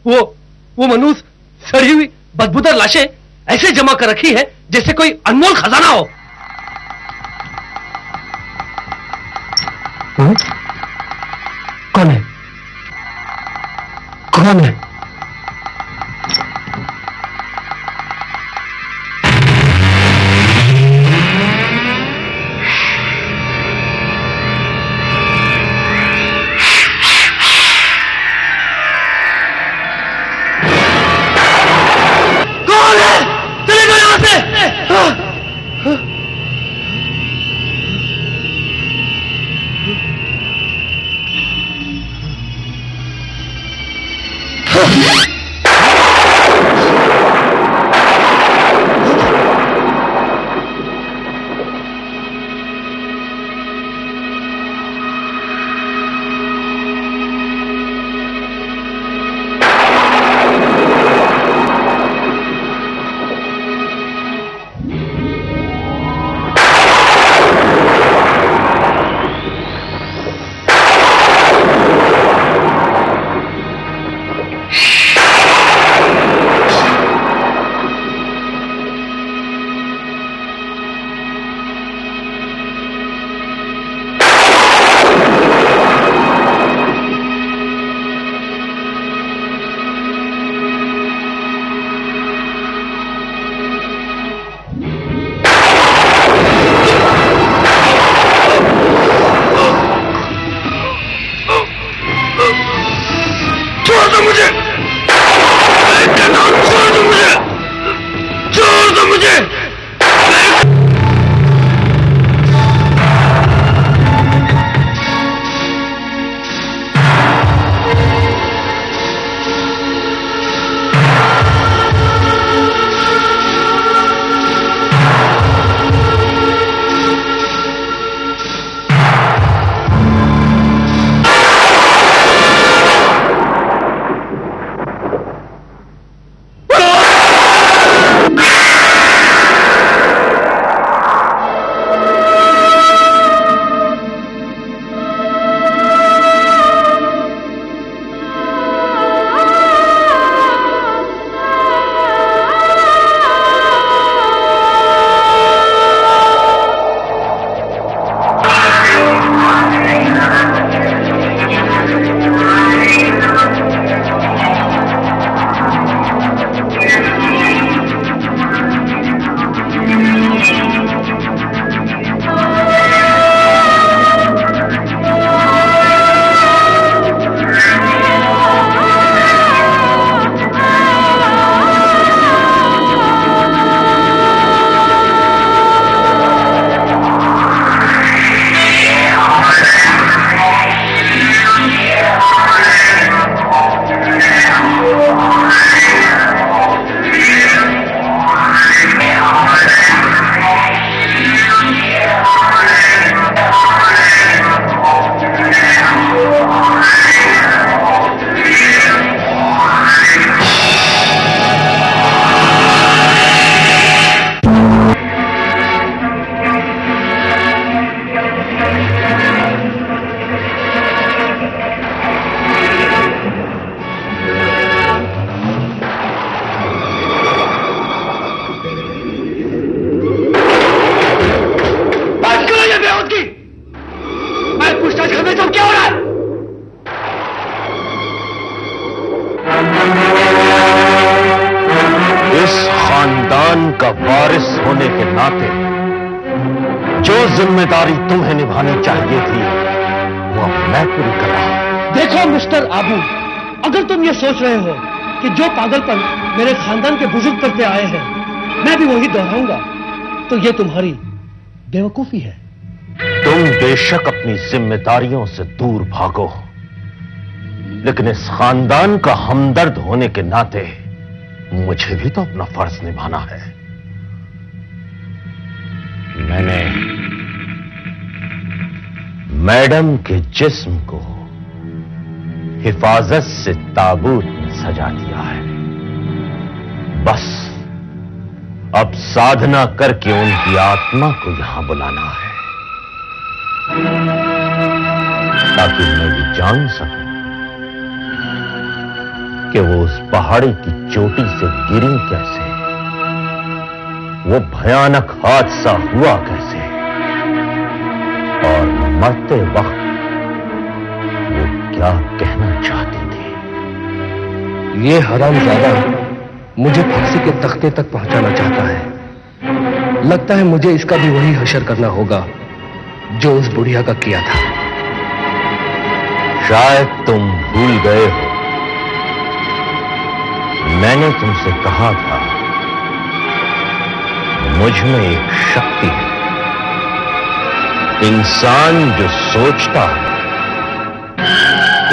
वो मनुष्य सड़ी हुई बदबूदार लाशें ऐसे जमा कर रखी है जैसे कोई अनमोल खजाना हो। कौन है? खानदान का वारिस होने के नाते जो जिम्मेदारी तुम्हें निभानी चाहिए थी वो अब मैं पूरी कर रहा हूं। देखो मिस्टर आबू, अगर तुम ये सोच रहे हो कि जो पागलपन मेरे खानदान के बुजुर्ग करते आए हैं मैं भी वही दोहराऊंगा, तो ये तुम्हारी बेवकूफी है। तुम बेशक अपनी जिम्मेदारियों से दूर भागो, लेकिन इस खानदान का हमदर्द होने के नाते मुझे भी तो अपना फर्ज निभाना है। मैंने मैडम के जिस्म को हिफाजत से ताबूत में सजा दिया है। बस अब साधना करके उनकी आत्मा को यहां बुलाना है, ताकि मैं ये जान सकूं कि वो उस पहाड़ी की चोटी से गिरी कैसे, वो भयानक हादसा हुआ कैसे, और मरते वक्त वो क्या कहना चाहती थी। ये हरामजादा मुझे फांसी के तख्ते तक पहुंचाना चाहता है। लगता है मुझे इसका भी वही हशर करना होगा जो उस बुढ़िया का किया था। शायद तुम भूल गए हो, मैंने तुमसे कहा था मुझ में एक शक्ति है। इंसान जो सोचता है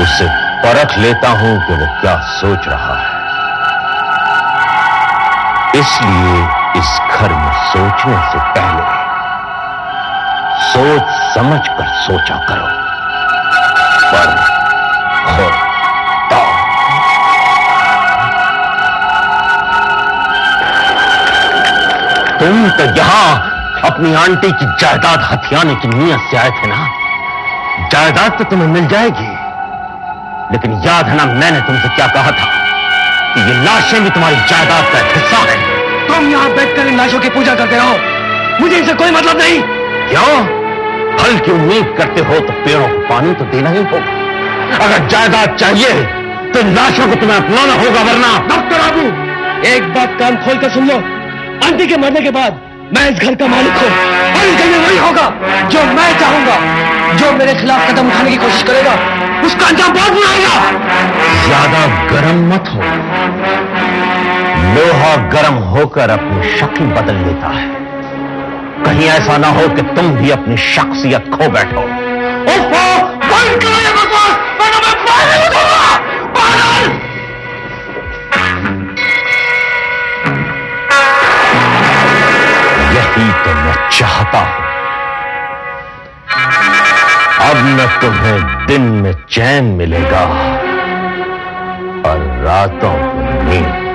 उसे परख लेता हूं कि वो क्या सोच रहा है। इसलिए इस घर में सोचने से पहले सोच समझ कर सोचा करो। पर खुदा, तुम तो यहां अपनी आंटी की जायदाद हथियाने की नीयत से आए थे ना। जायदाद तो तुम्हें मिल जाएगी, लेकिन याद है ना मैंने तुमसे क्या कहा था कि ये लाशें भी तुम्हारी जायदाद का एक हिस्सा है। तुम यहां बैठकर इन लाशों की पूजा करते रहो, मुझे इनसे कोई मतलब नहीं। क्यों? फल की उम्मीद करते हो तो पेड़ों को पानी तो देना ही होगा। अगर जायदाद चाहिए तो इन लाशों को तुम्हें अपनाना होगा, वरना। डॉक्टर आबू, एक बात कान खोल कर सुन लो। आंटी के मरने के बाद मैं इस घर का मालिक हूं, और इस घर में वही होगा जो मैं चाहूंगा। जो मेरे खिलाफ कदम उठाने की कोशिश करेगा उसका अंजाम बहुत बुरा होगा। ज्यादा गर्म मत हो, लोहा गर्म होकर अपनी शक्ल बदल लेता है। कहीं ऐसा ना हो कि तुम भी अपनी शख्सियत खो बैठो। बंद करो ये बकवास, वरना मैं बाहर नहीं दूंगा। बाहर! यही तो मैं चाहता हूं। अब न तुम्हें दिन में चैन मिलेगा और रातों को नींद।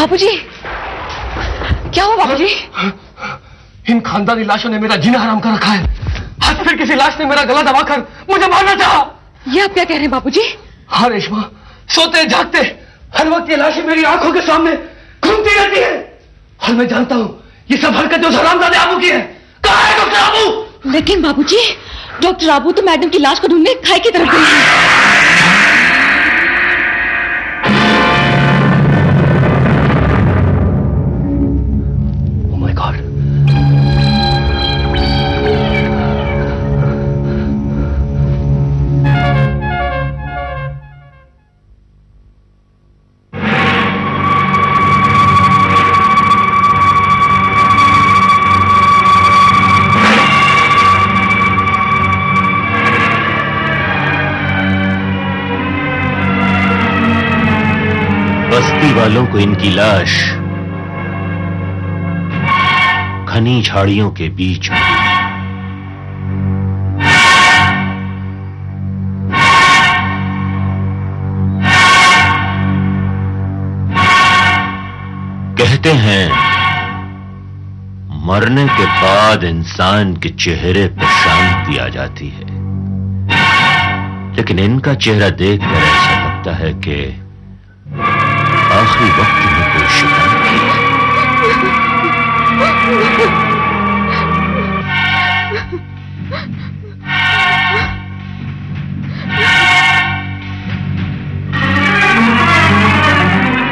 बाबूजी, क्या हुआ बाबूजी? इन खानदानी लाशों ने मेरा जीना हराम कर रखा है। आज फिर किसी लाश ने मेरा गला दबाकर मुझे मारना चाहा। ये आप क्या कह रहे हैं बाबूजी? हाँ रेशमा, सोते जागते हर वक्त ये लाशें मेरी आंखों के सामने घूमती रहती है और मैं जानता हूं ये सब हरकत उस हरामजादे आबू की है। कहाँ है डॉक्टर आबू? लेकिन बाबूजी, डॉक्टर आबू तो मैडम की लाश को ढूंढने खाई की तरफ गई है। वालों को इनकी लाश घनी झाड़ियों के बीच में कहते हैं मरने के बाद इंसान के चेहरे पर शांति आ जाती है, लेकिन इनका चेहरा देखकर ऐसा लगता है कि आखिरी वक्त में कोई शिकायत की है।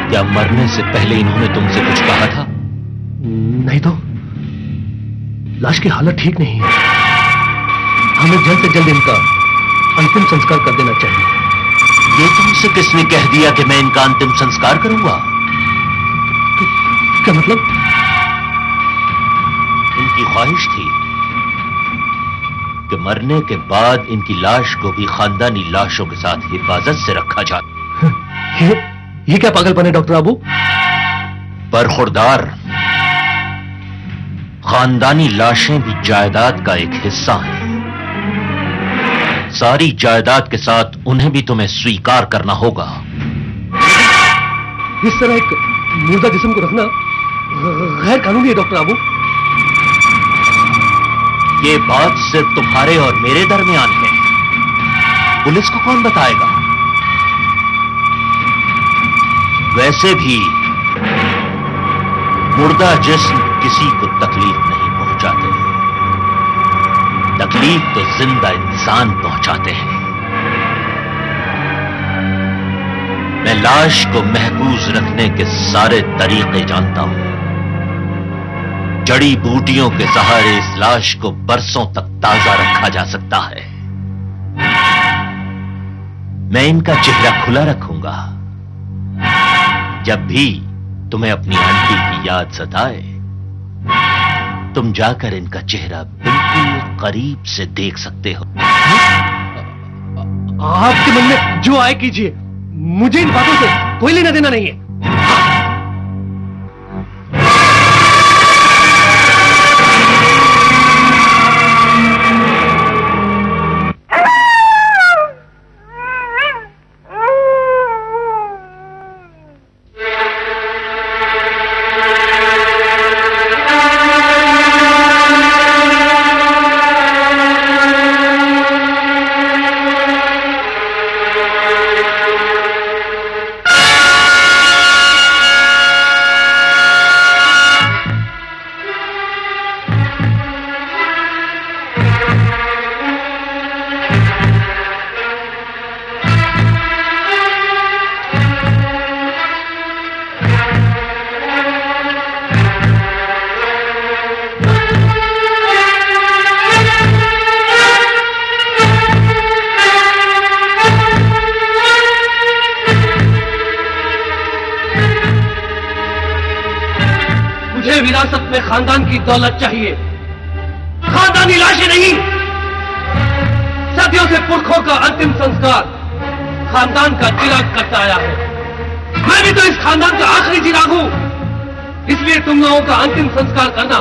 क्या मरने से पहले इन्होंने तुमसे कुछ कहा था? नहीं तो लाश की हालत ठीक नहीं है, हमें जल्द से जल्द इनका अंतिम संस्कार कर देना चाहिए। ये तुमसे किसने कह दिया कि मैं इनका अंतिम संस्कार करूंगा? क्या मतलब? इनकी ख्वाहिश थी कि मरने के बाद इनकी लाश को भी खानदानी लाशों के साथ हिफाजत से रखा जाए। ये क्या पागलपन है डॉक्टर आबू? बरखुरदार, खानदानी लाशें भी जायदाद का एक हिस्सा हैं। सारी जायदाद के साथ उन्हें भी तुम्हें स्वीकार करना होगा। इस तरह एक मुर्दा जिस्म को रखना गैर कानूनी है डॉक्टर आबू। ये बात सिर्फ तुम्हारे और मेरे दरमियान है, पुलिस को कौन बताएगा? वैसे भी मुर्दा जिस्म किसी को तकलीफ नहीं पहुंचाते, तकलीफ तो जिंदा इंसान पहुंचाते हैं। मैं लाश को महफूज रखने के सारे तरीके जानता हूं। जड़ी बूटियों के सहारे इस लाश को बरसों तक ताजा रखा जा सकता है। मैं इनका चेहरा खुला रखूंगा। जब भी तुम्हें अपनी आंटी की याद सताए, तुम जाकर इनका चेहरा बिल्कुल करीब से देख सकते हो। आपके मन में जो आए कीजिए, मुझे इन बातों से कोई लेना देना नहीं है। विरासत में खानदान की दौलत चाहिए, खानदानी लाशें नहीं। सदियों से पुरखों का अंतिम संस्कार खानदान का चिराग करता आया है। मैं भी तो इस खानदान का आखिरी चिराग हूं, इसलिए तुम लोगों का अंतिम संस्कार करना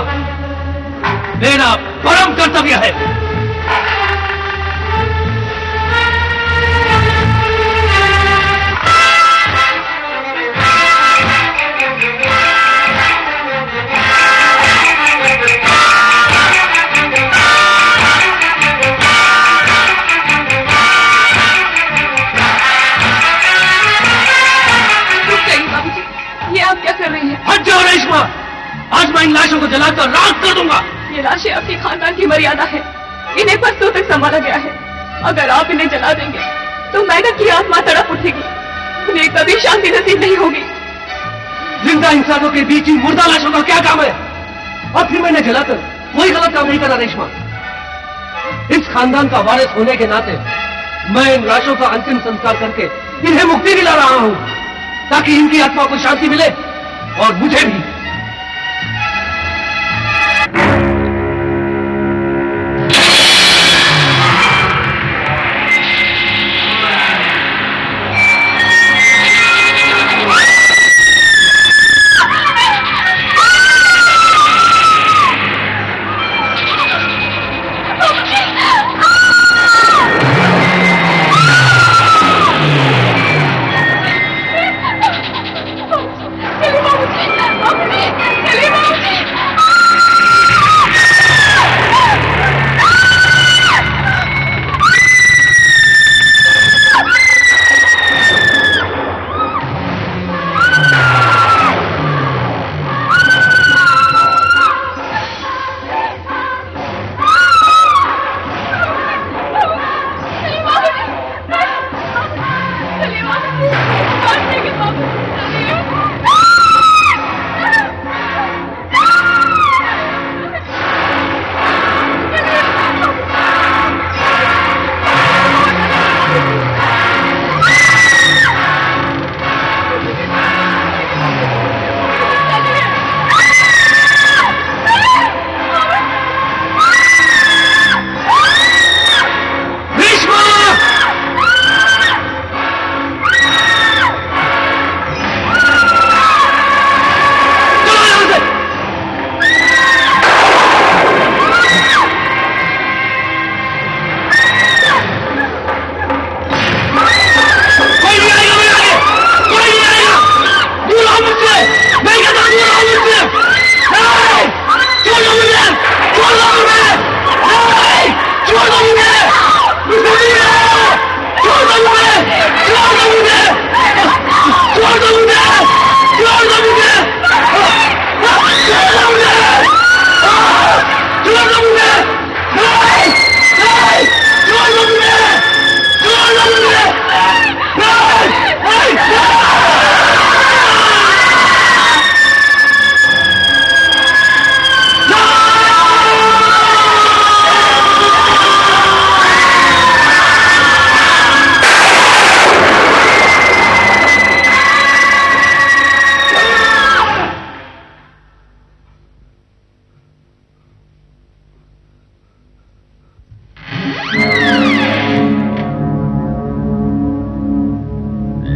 मेरा परम कर्तव्य है। रेशमा, आज मैं इन लाशों को जलाकर राख कर दूंगा। ये लाशें आपके खानदान की मर्यादा है, इन्हें बरसों तक संभाला गया है। अगर आप इन्हें जला देंगे तो मैडम की आत्मा तड़प उठेगी, उन्हें कभी शांति नसीब नहीं होगी। जिंदा इंसानों के बीच ही मुर्दा लाशों का क्या काम है? और फिर मैंने जलाकर कोई गलत काम नहीं करा रेशमा। इस खानदान का वारिस होने के नाते मैं इन लाशों का अंतिम संस्कार करके इन्हें मुक्ति दिला रहा हूं, ताकि इनकी आत्मा को शांति मिले और मुझे भी।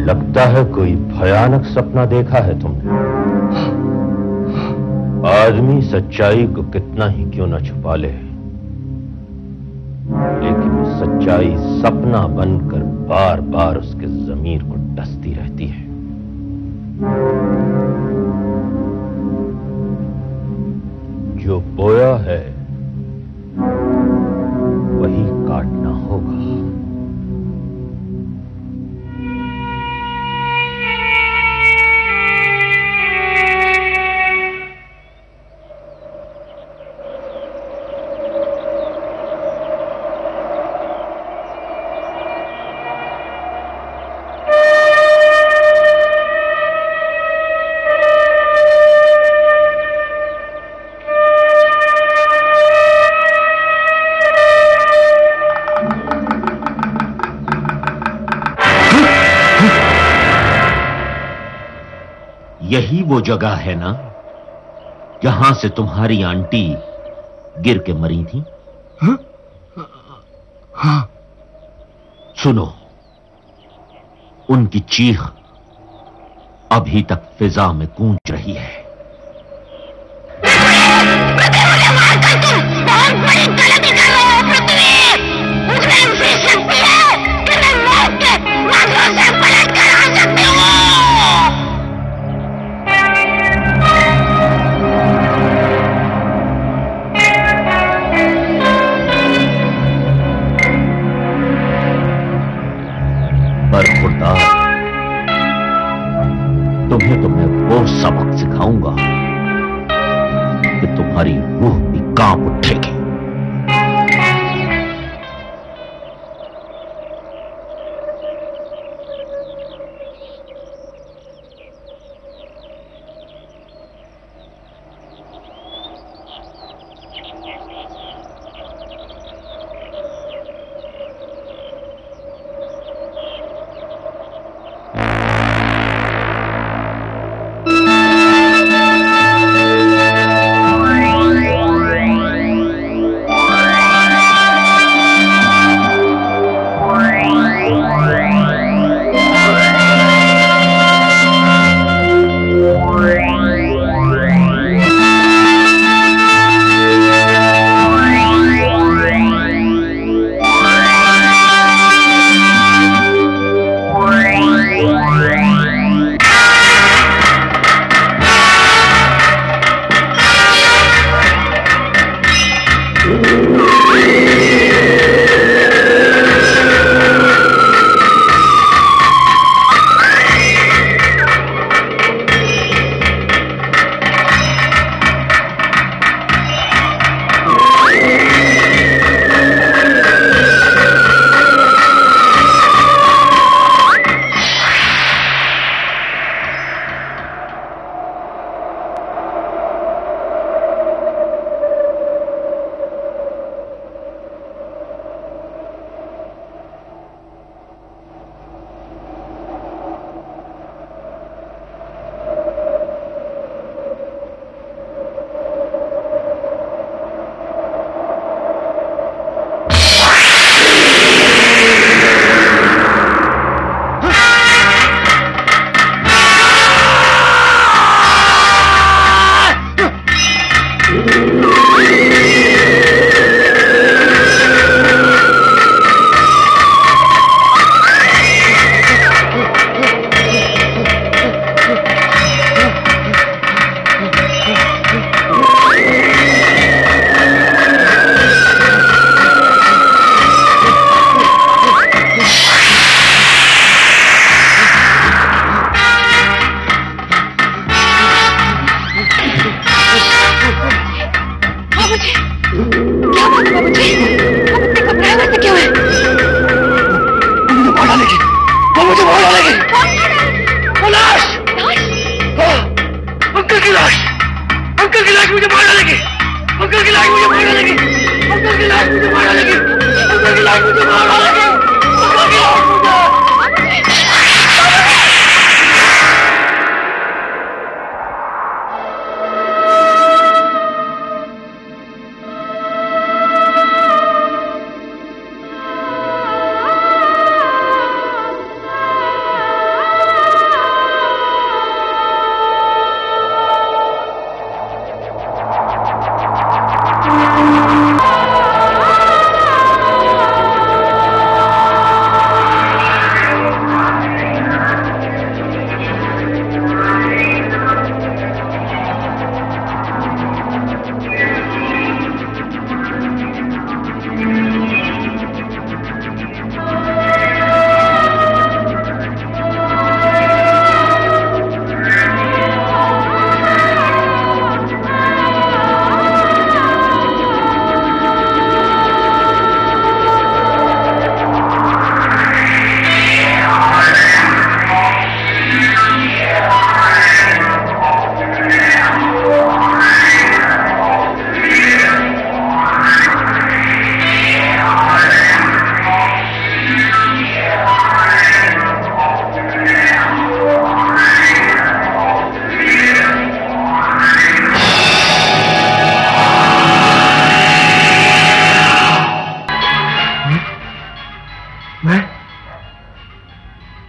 लगता है कोई भयानक सपना देखा है तुमने। आदमी सच्चाई को कितना ही क्यों न छुपा ले, लेकिन वो सच्चाई सपना बनकर बार बार उसके ज़मीर को डसती रहती है। जो बोया है वही काटना होगा। यही वो जगह है ना जहां से तुम्हारी आंटी गिर के मरी थी? हाँ। सुनो, उनकी चीख अभी तक फिजा में गूंज रही है। बहुत बड़ी गलती कर रहे हो पृथ्वी। मुझे ऐसी शक्ति है कि मैं मौत के नजरों से पलट कर आ सकती हूँ। पर खुदा, तुम्हें तो मैं वो सबक सिखाऊंगा तुम्हारी रूह भी कांप उठेगी।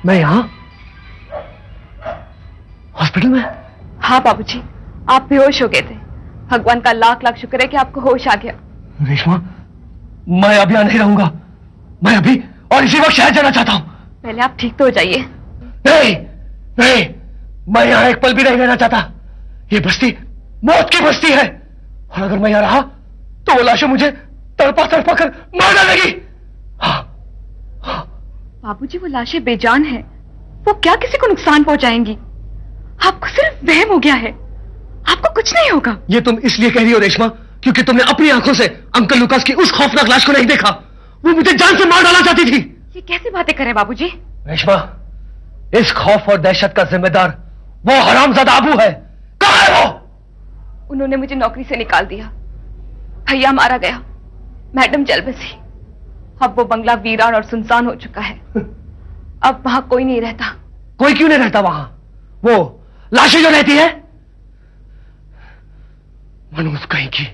मैं यहाँ हॉस्पिटल में? हाँ बाबूजी, आप बेहोश हो गए थे। भगवान का लाख लाख शुक्र है कि आपको होश आ गया। रेशमा, मैं अभी यहाँ नहीं रहूंगा। मैं अभी और इसी वक्त शहर जाना चाहता हूँ। पहले आप ठीक तो हो जाइए। नहीं नहीं, मैं यहाँ एक पल भी नहीं रहना चाहता। ये बस्ती मौत की बस्ती है, और अगर मैं यहाँ रहा तो वो लाशें मुझे तड़पा तड़पा कर मार डालेगी। बाबूजी, वो लाशें बेजान हैं, वो क्या किसी को नुकसान पहुंचाएंगी? आपको सिर्फ वहम हो गया है। आपको कुछ नहीं होगा। ये तुम इसलिए कह रही हो रेशमा क्योंकि तुमने अपनी आंखों से अंकल लुकास की उस खौफनाक लाश को नहीं देखा। वो मुझे जान से मार डालना चाहती थी। ये कैसी बातें करें बाबूजी? रेशमा, इस खौफ और दहशत का जिम्मेदार वो हरामजादा अबू है। कहाँ है वो? उन्होंने मुझे नौकरी से निकाल दिया, भैया मारा गया, मैडम जेल बसी। अब वो बंगला वीरान और सुनसान हो चुका है। अब वहां कोई नहीं रहता। कोई क्यों नहीं रहता वहां? वो लाशें जो रहती है। मनोज कहीं की।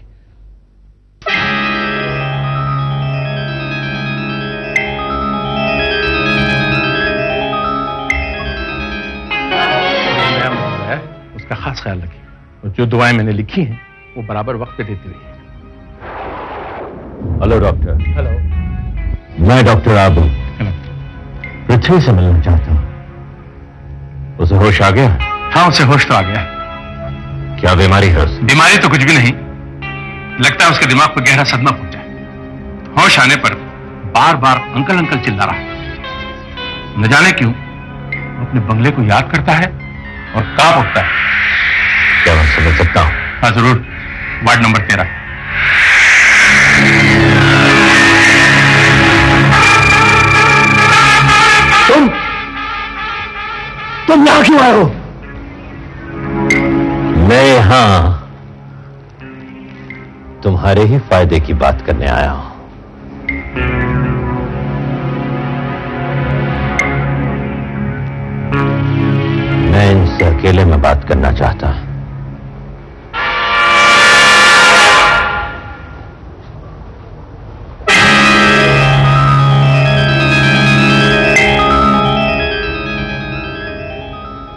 उसका खास ख्याल रखिए और जो दुआएं मैंने लिखी हैं वो बराबर वक्त पे देती रहिए। Hello doctor. हेलो। मैं डॉक्टर आबू पृथ्वी से मिलना चाहता हूं। उसे होश आ गया? हाँ, उसे होश तो आ गया। क्या बीमारी है उसे? बीमारी तो कुछ भी नहीं, लगता है उसके दिमाग पर गहरा सदमा पहुंचा है। होश आने पर बार बार अंकल अंकल चिल्ला रहा है। न जाने क्यों अपने बंगले को याद करता है और कांप उठता है। क्या मैं समझ सकता हूं? हाँ जरूर, वार्ड नंबर 13। तुम यहां क्यों आए हो? मैं यहां तुम्हारे ही फायदे की बात करने आया हूं। मैं इनसे अकेले में बात करना चाहता हूं।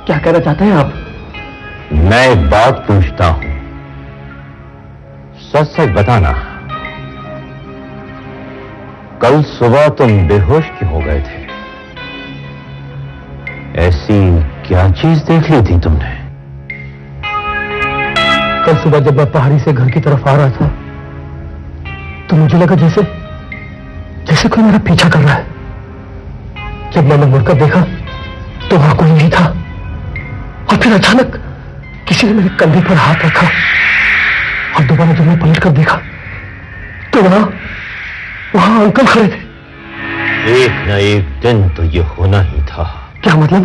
क्या कहना चाहते हैं आप? मैं एक बात पूछता हूं, सच सच बताना। कल सुबह तुम बेहोश क्यों हो गए थे? ऐसी क्या चीज देख ली थी तुमने? कल सुबह जब मैं पहाड़ी से घर की तरफ आ रहा था तो मुझे लगा जैसे जैसे कोई मेरा पीछा कर रहा है। जब मैंने मुड़कर देखा तो वहां कोई नहीं था और फिर अचानक किसी ने मेरे कंधे पर हाथ रखा और दोबारा जब मैं पलट कर देखा तो वहां अंकल खड़े थे। एक न एक दिन तो ये होना ही था। क्या मतलब?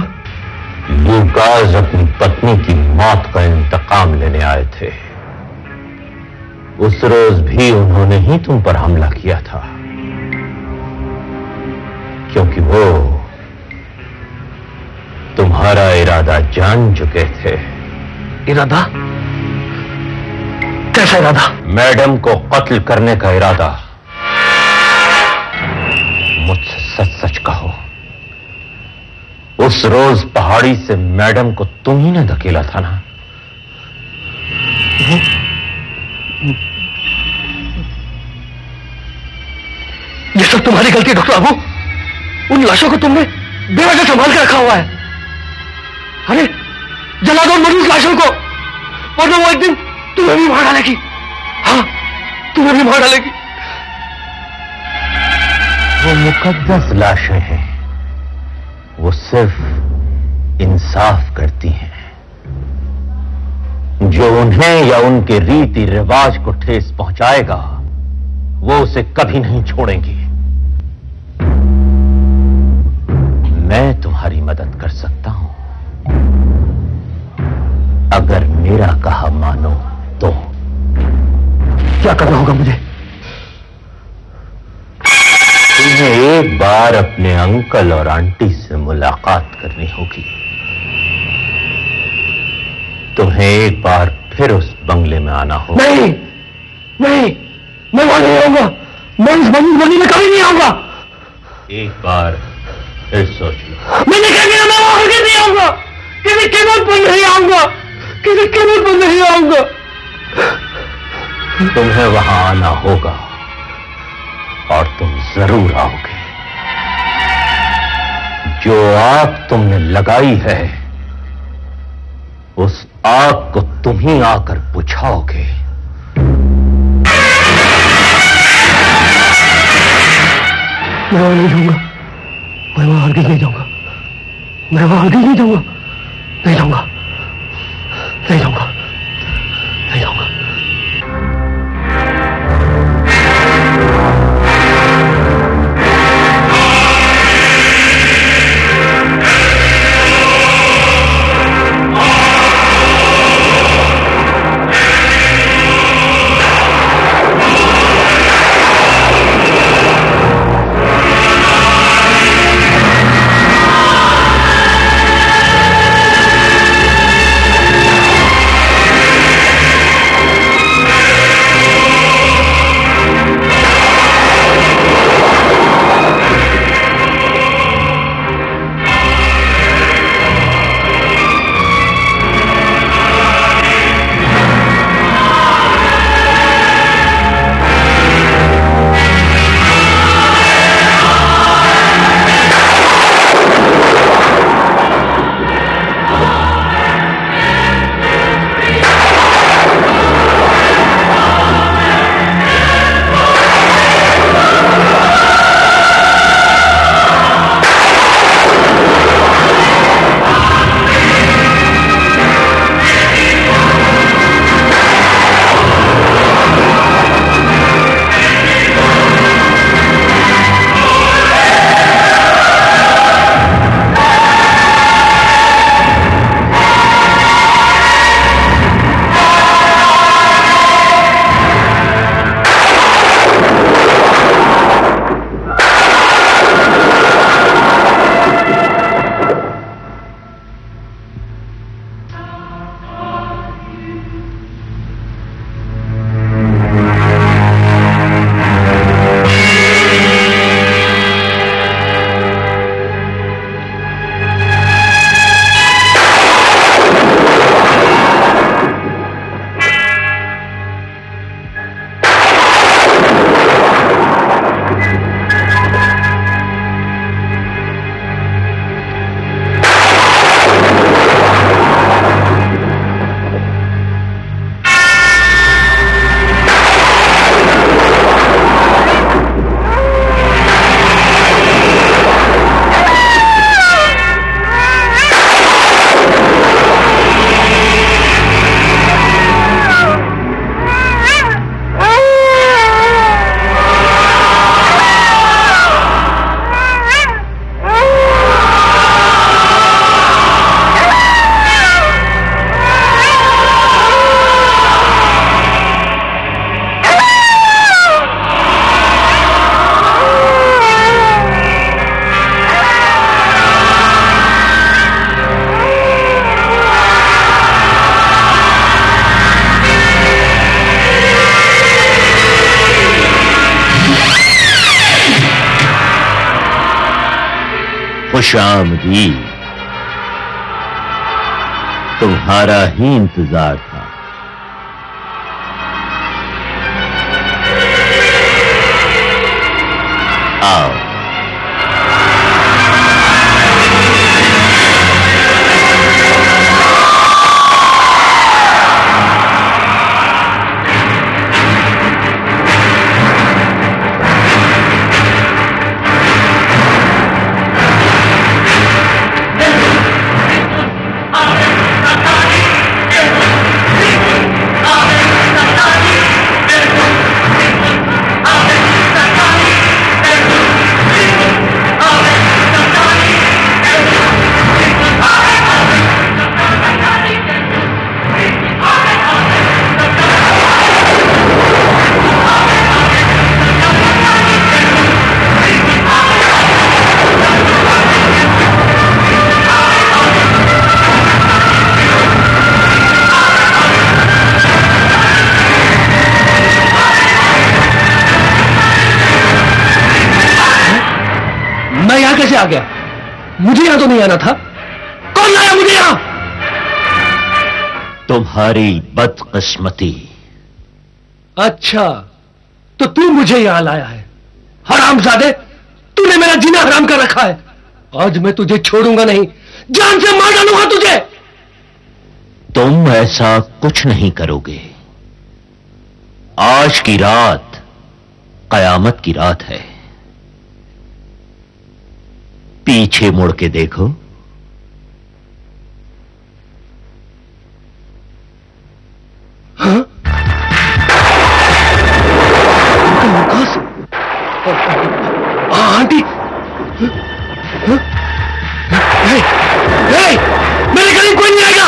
लूकास अपनी पत्नी की मौत का इंतकाम लेने आए थे। उस रोज भी उन्होंने ही तुम पर हमला किया था क्योंकि वो तुम्हारा इरादा जान चुके थे। इरादा? कैसा इरादा? मैडम को कत्ल करने का इरादा। मुझसे सच सच कहो, उस रोज पहाड़ी से मैडम को तुम ही ने धकेला था ना? ये सब तुम्हारी गलती है डॉक्टर बाबू। उन लाशों को तुमने बेवजह संभाल के रखा हुआ है। अरे जला दो मरीज लाशों को, वरना वो एक दिन तुम्हें भी मार डालेगी। हाँ, तुम्हें भी मार डालेगी। वो मुकद्दस लाशें हैं, वो सिर्फ इंसाफ करती हैं। जो उन्हें या उनके रीति रिवाज को ठेस पहुंचाएगा वो उसे कभी नहीं छोड़ेंगी। मैं तुम्हारी मदद कर सकता हूं अगर मेरा कहा मानो तो। क्या करना होगा मुझे? तुम्हें एक बार अपने अंकल और आंटी से मुलाकात करनी होगी। तुम्हें एक बार फिर उस बंगले में आना होगा। नहीं नहीं, मैं वहां नहीं आऊंगा। मैं इस बंगले में कभी नहीं आऊंगा। एक बार फिर सोच लो। मैंने कह दिया मैं वहां कभी नहीं आऊंगा। किसी कीमत पर नहीं आऊंगा। किसी कीमत पर नहीं आऊंगा। तुम्हें वहां आना होगा और तुम जरूर आओगे। जो आग तुमने लगाई है उस आग को तुम ही आकर बुझाओगे। मैं वहां नहीं जाऊंगा। मैं वहां हरगिज़ नहीं जाऊंगा। मैं वहां हरगिज़ नहीं जाऊंगा। नहीं जाऊंगा। नहीं जाऊंगा। खुशामदीद। तुम्हारा ही इंतजार था। आओ। कैसे आ गया? मुझे यहां तो नहीं आना था। कौन लाया मुझे यहां? तुम्हारी बदकिस्मती। अच्छा, तो तू मुझे यहां लाया है। हरामजादे, तूने मेरा जीना हराम कर रखा है। आज मैं तुझे छोड़ूंगा नहीं, जान से मार डालूंगा तुझे। तुम ऐसा कुछ नहीं करोगे। आज की रात कयामत की रात है। पीछे मुड़ के देखो। हाँ? आंटी, मेरे करीब कोई नहीं आएगा।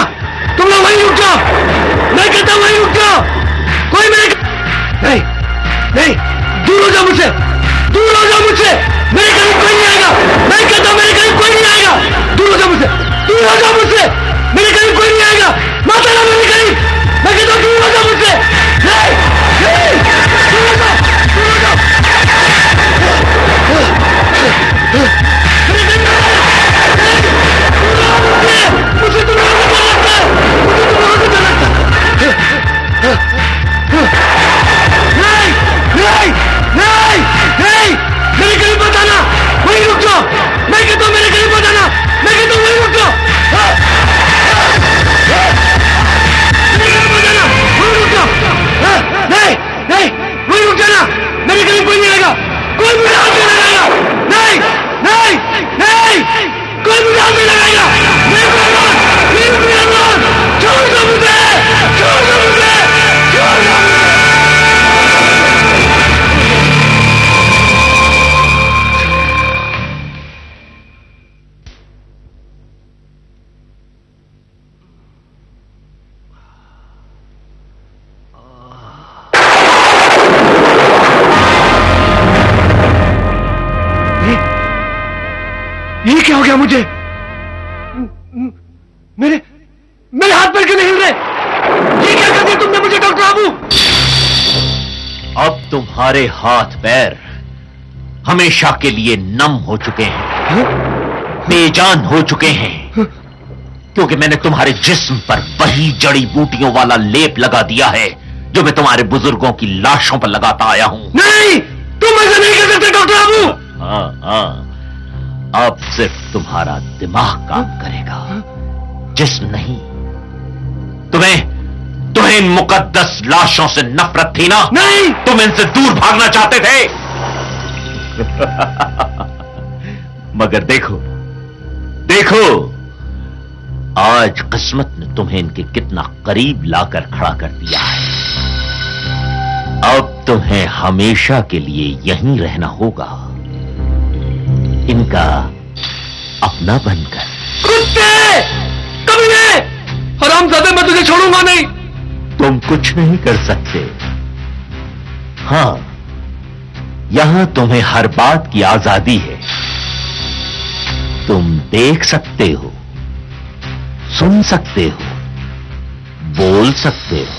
तुम लोग वहीं रुक जाओ। मैं कहता हूं वहीं रुक जाओ। कोई मेरे नहीं, नहीं, दूर हो जाओ मुझसे, दूर हो जाओ मुझसे। मेरे करीब कोई नहीं आएगा। मैं कहता हूं मेरे करीब कोई नहीं आएगा। दूर हो जाओ मुझसे, दूर हो जाओ मुझसे। मेरे करीब कोई नहीं आएगा। मत आना मेरे करीब। मैं कहता हूं दूर हो जाओ मुझसे। नहीं, नहीं, दूर हो जाओ, दूर हो जाओ। मुझे तुम लोगों को डर लगता है। मुझे तुम लोगों को डर लगता है। नहीं, नहीं, नहीं, नहीं, मेरे करीब मत आना। वहीं रुक जाओ। मैं कहता हूं मेरे करीब मत आना। मैं कहता हूं वहीं रुक जाओ। मेरे करीब मत आना, वहीं रुक जाओ। नहीं, नहीं, वहीं रुक जाना। मेरे करीब कोई नहीं आएगा। कोई मुझे हाथ नहीं लगाएगा। नहीं, नहीं, नहीं, कोई मुझे हाथ नहीं लगाएगा। नहीं, छोड़ दो मुझे, छोड़ दो मुझे, छोड़ दो मुझे। ये क्या हो गया मुझे? मेरे मेरे हाथ पैर क्यों नहीं हिल रहे? ये क्या कर दिया तुमने मुझे डॉक्टर बाबू? अब तुम्हारे हाथ पैर हमेशा के लिए नम हो चुके हैं, बेजान हो चुके हैं, क्योंकि मैंने तुम्हारे जिस्म पर वही जड़ी बूटियों वाला लेप लगा दिया है जो मैं तुम्हारे बुजुर्गों की लाशों पर लगाता आया हूं। नहीं, तुम ऐसा नहीं कर सकते डॉक्टर बाबू। हाँ, हाँ, अब सिर्फ तुम्हारा दिमाग काम करेगा, जिस्म नहीं। तुम्हें इन मुकद्दस लाशों से नफरत थी ना? नहीं, तुम इनसे दूर भागना चाहते थे। मगर देखो, देखो, आज किस्मत ने तुम्हें इनके कितना करीब लाकर खड़ा कर दिया है। अब तुम्हें हमेशा के लिए यहीं रहना होगा, इनका अपना बनकर। कुत्ते, कमीने, हरामजादे, मैं तुझे छोड़ूंगा नहीं। तुम कुछ नहीं कर सकते। हां, यहां तुम्हें हर बात की आजादी है। तुम देख सकते हो, सुन सकते हो, बोल सकते हो,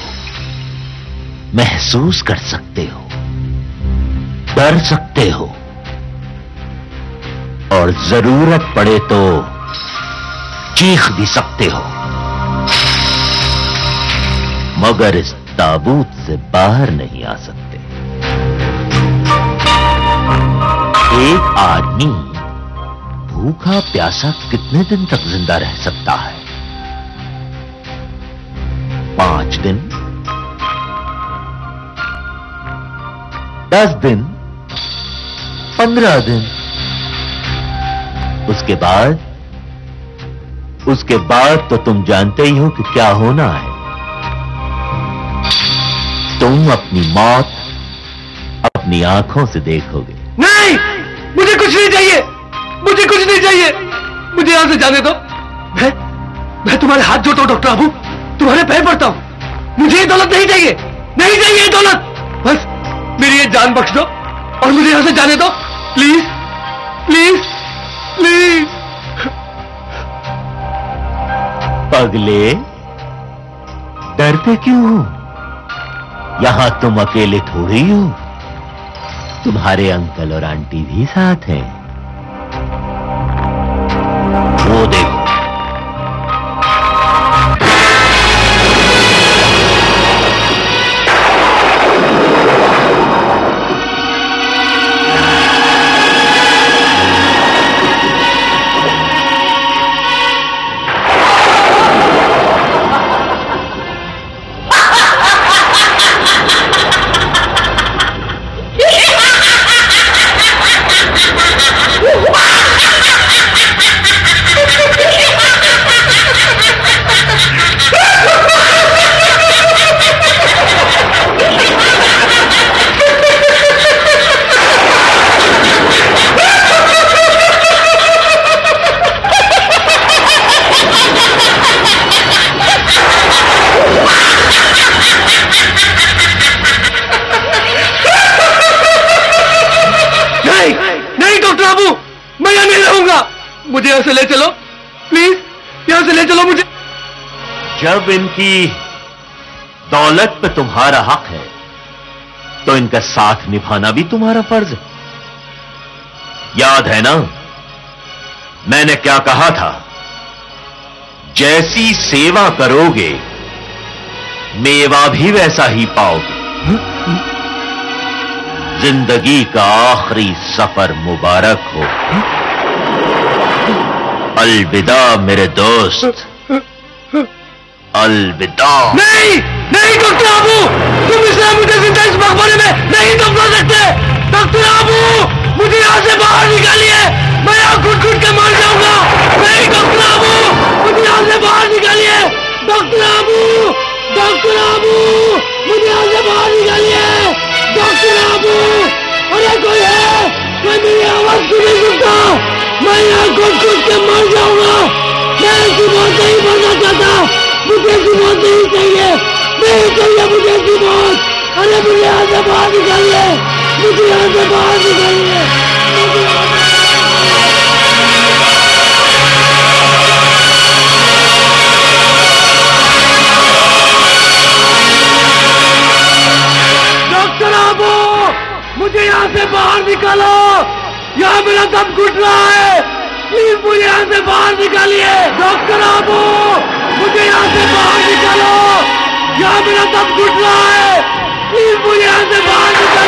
महसूस कर सकते हो, डर सकते हो और जरूरत पड़े तो चीख भी सकते हो, मगर इस ताबूत से बाहर नहीं आ सकते। एक आदमी भूखा प्यासा कितने दिन तक जिंदा रह सकता है? 5 दिन, 10 दिन, 15 दिन। उसके बाद तो तुम जानते ही हो कि क्या होना है। तुम अपनी मौत अपनी आंखों से देखोगे। नहीं, मुझे कुछ नहीं चाहिए, मुझे कुछ नहीं चाहिए, मुझे यहां से जाने दो। मैं तुम्हारे हाथ जोड़ता हूं डॉक्टर अबू, तुम्हारे पैर पड़ता हूं। मुझे ये दौलत नहीं चाहिए, नहीं चाहिए ये दौलत। बस मेरी ये जान बख्श दो और मुझे यहां से जाने दो, प्लीज प्लीज प्लीज। पगले, डरते क्यों हो? यहां तुम अकेले थोड़ी हो, तुम्हारे अंकल और आंटी भी साथ हैं। वो देखो, मुझे यहां से ले चलो प्लीज, यहां से ले चलो मुझे। जब इनकी दौलत पे तुम्हारा हक है तो इनका साथ निभाना भी तुम्हारा फर्ज है। याद है ना मैंने क्या कहा था? जैसी सेवा करोगे मेवा भी वैसा ही पाओगे। जिंदगी का आखिरी सफर मुबारक हो। अलविदा मेरे दोस्त, अलविदा। नहीं नहीं डॉक्टर आबू, तुम इसे मुझे जिंदा इस मकबरे में नहीं दफना सकते। डॉक्टर आबू, मुझे यहां से बाहर निकालिए, मैं यहां घुट-घुट के मर जाऊंगा। नहीं डॉक्टर आबू, मुझे यहां से बाहर निकालिए। डॉक्टर आबू, डॉक्टर आबू, मुझे यहां से बाहर निकालिए। डॉक्टर आबू, अरे कोई है? मैं मेरी आवाज क्यों नहीं सुनता? मैं यहाँ घुट-घुट के मर जाऊंगा। मैं ऐसी मौत नहीं मरना चाहता, मुझे ऐसी मौत नहीं चाहिए, नहीं चाहिए मुझे ऐसी मौत। अरे मुझे यहाँ से बाहर निकालिए, मुझे यहाँ से बाहर निकालिए, मुझे यहाँ से... डॉक्टर आबू, मुझे यहाँ से बाहर निकालो, यहाँ मेरा दम घुट रहा है, प्लीज मुझे यहाँ से बाहर निकालिए। डॉक्टर आबू, मुझे यहाँ से बाहर निकालो, यहाँ मेरा दम घुट रहा है, प्लीज मुझे यहाँ से बाहर निकालिए।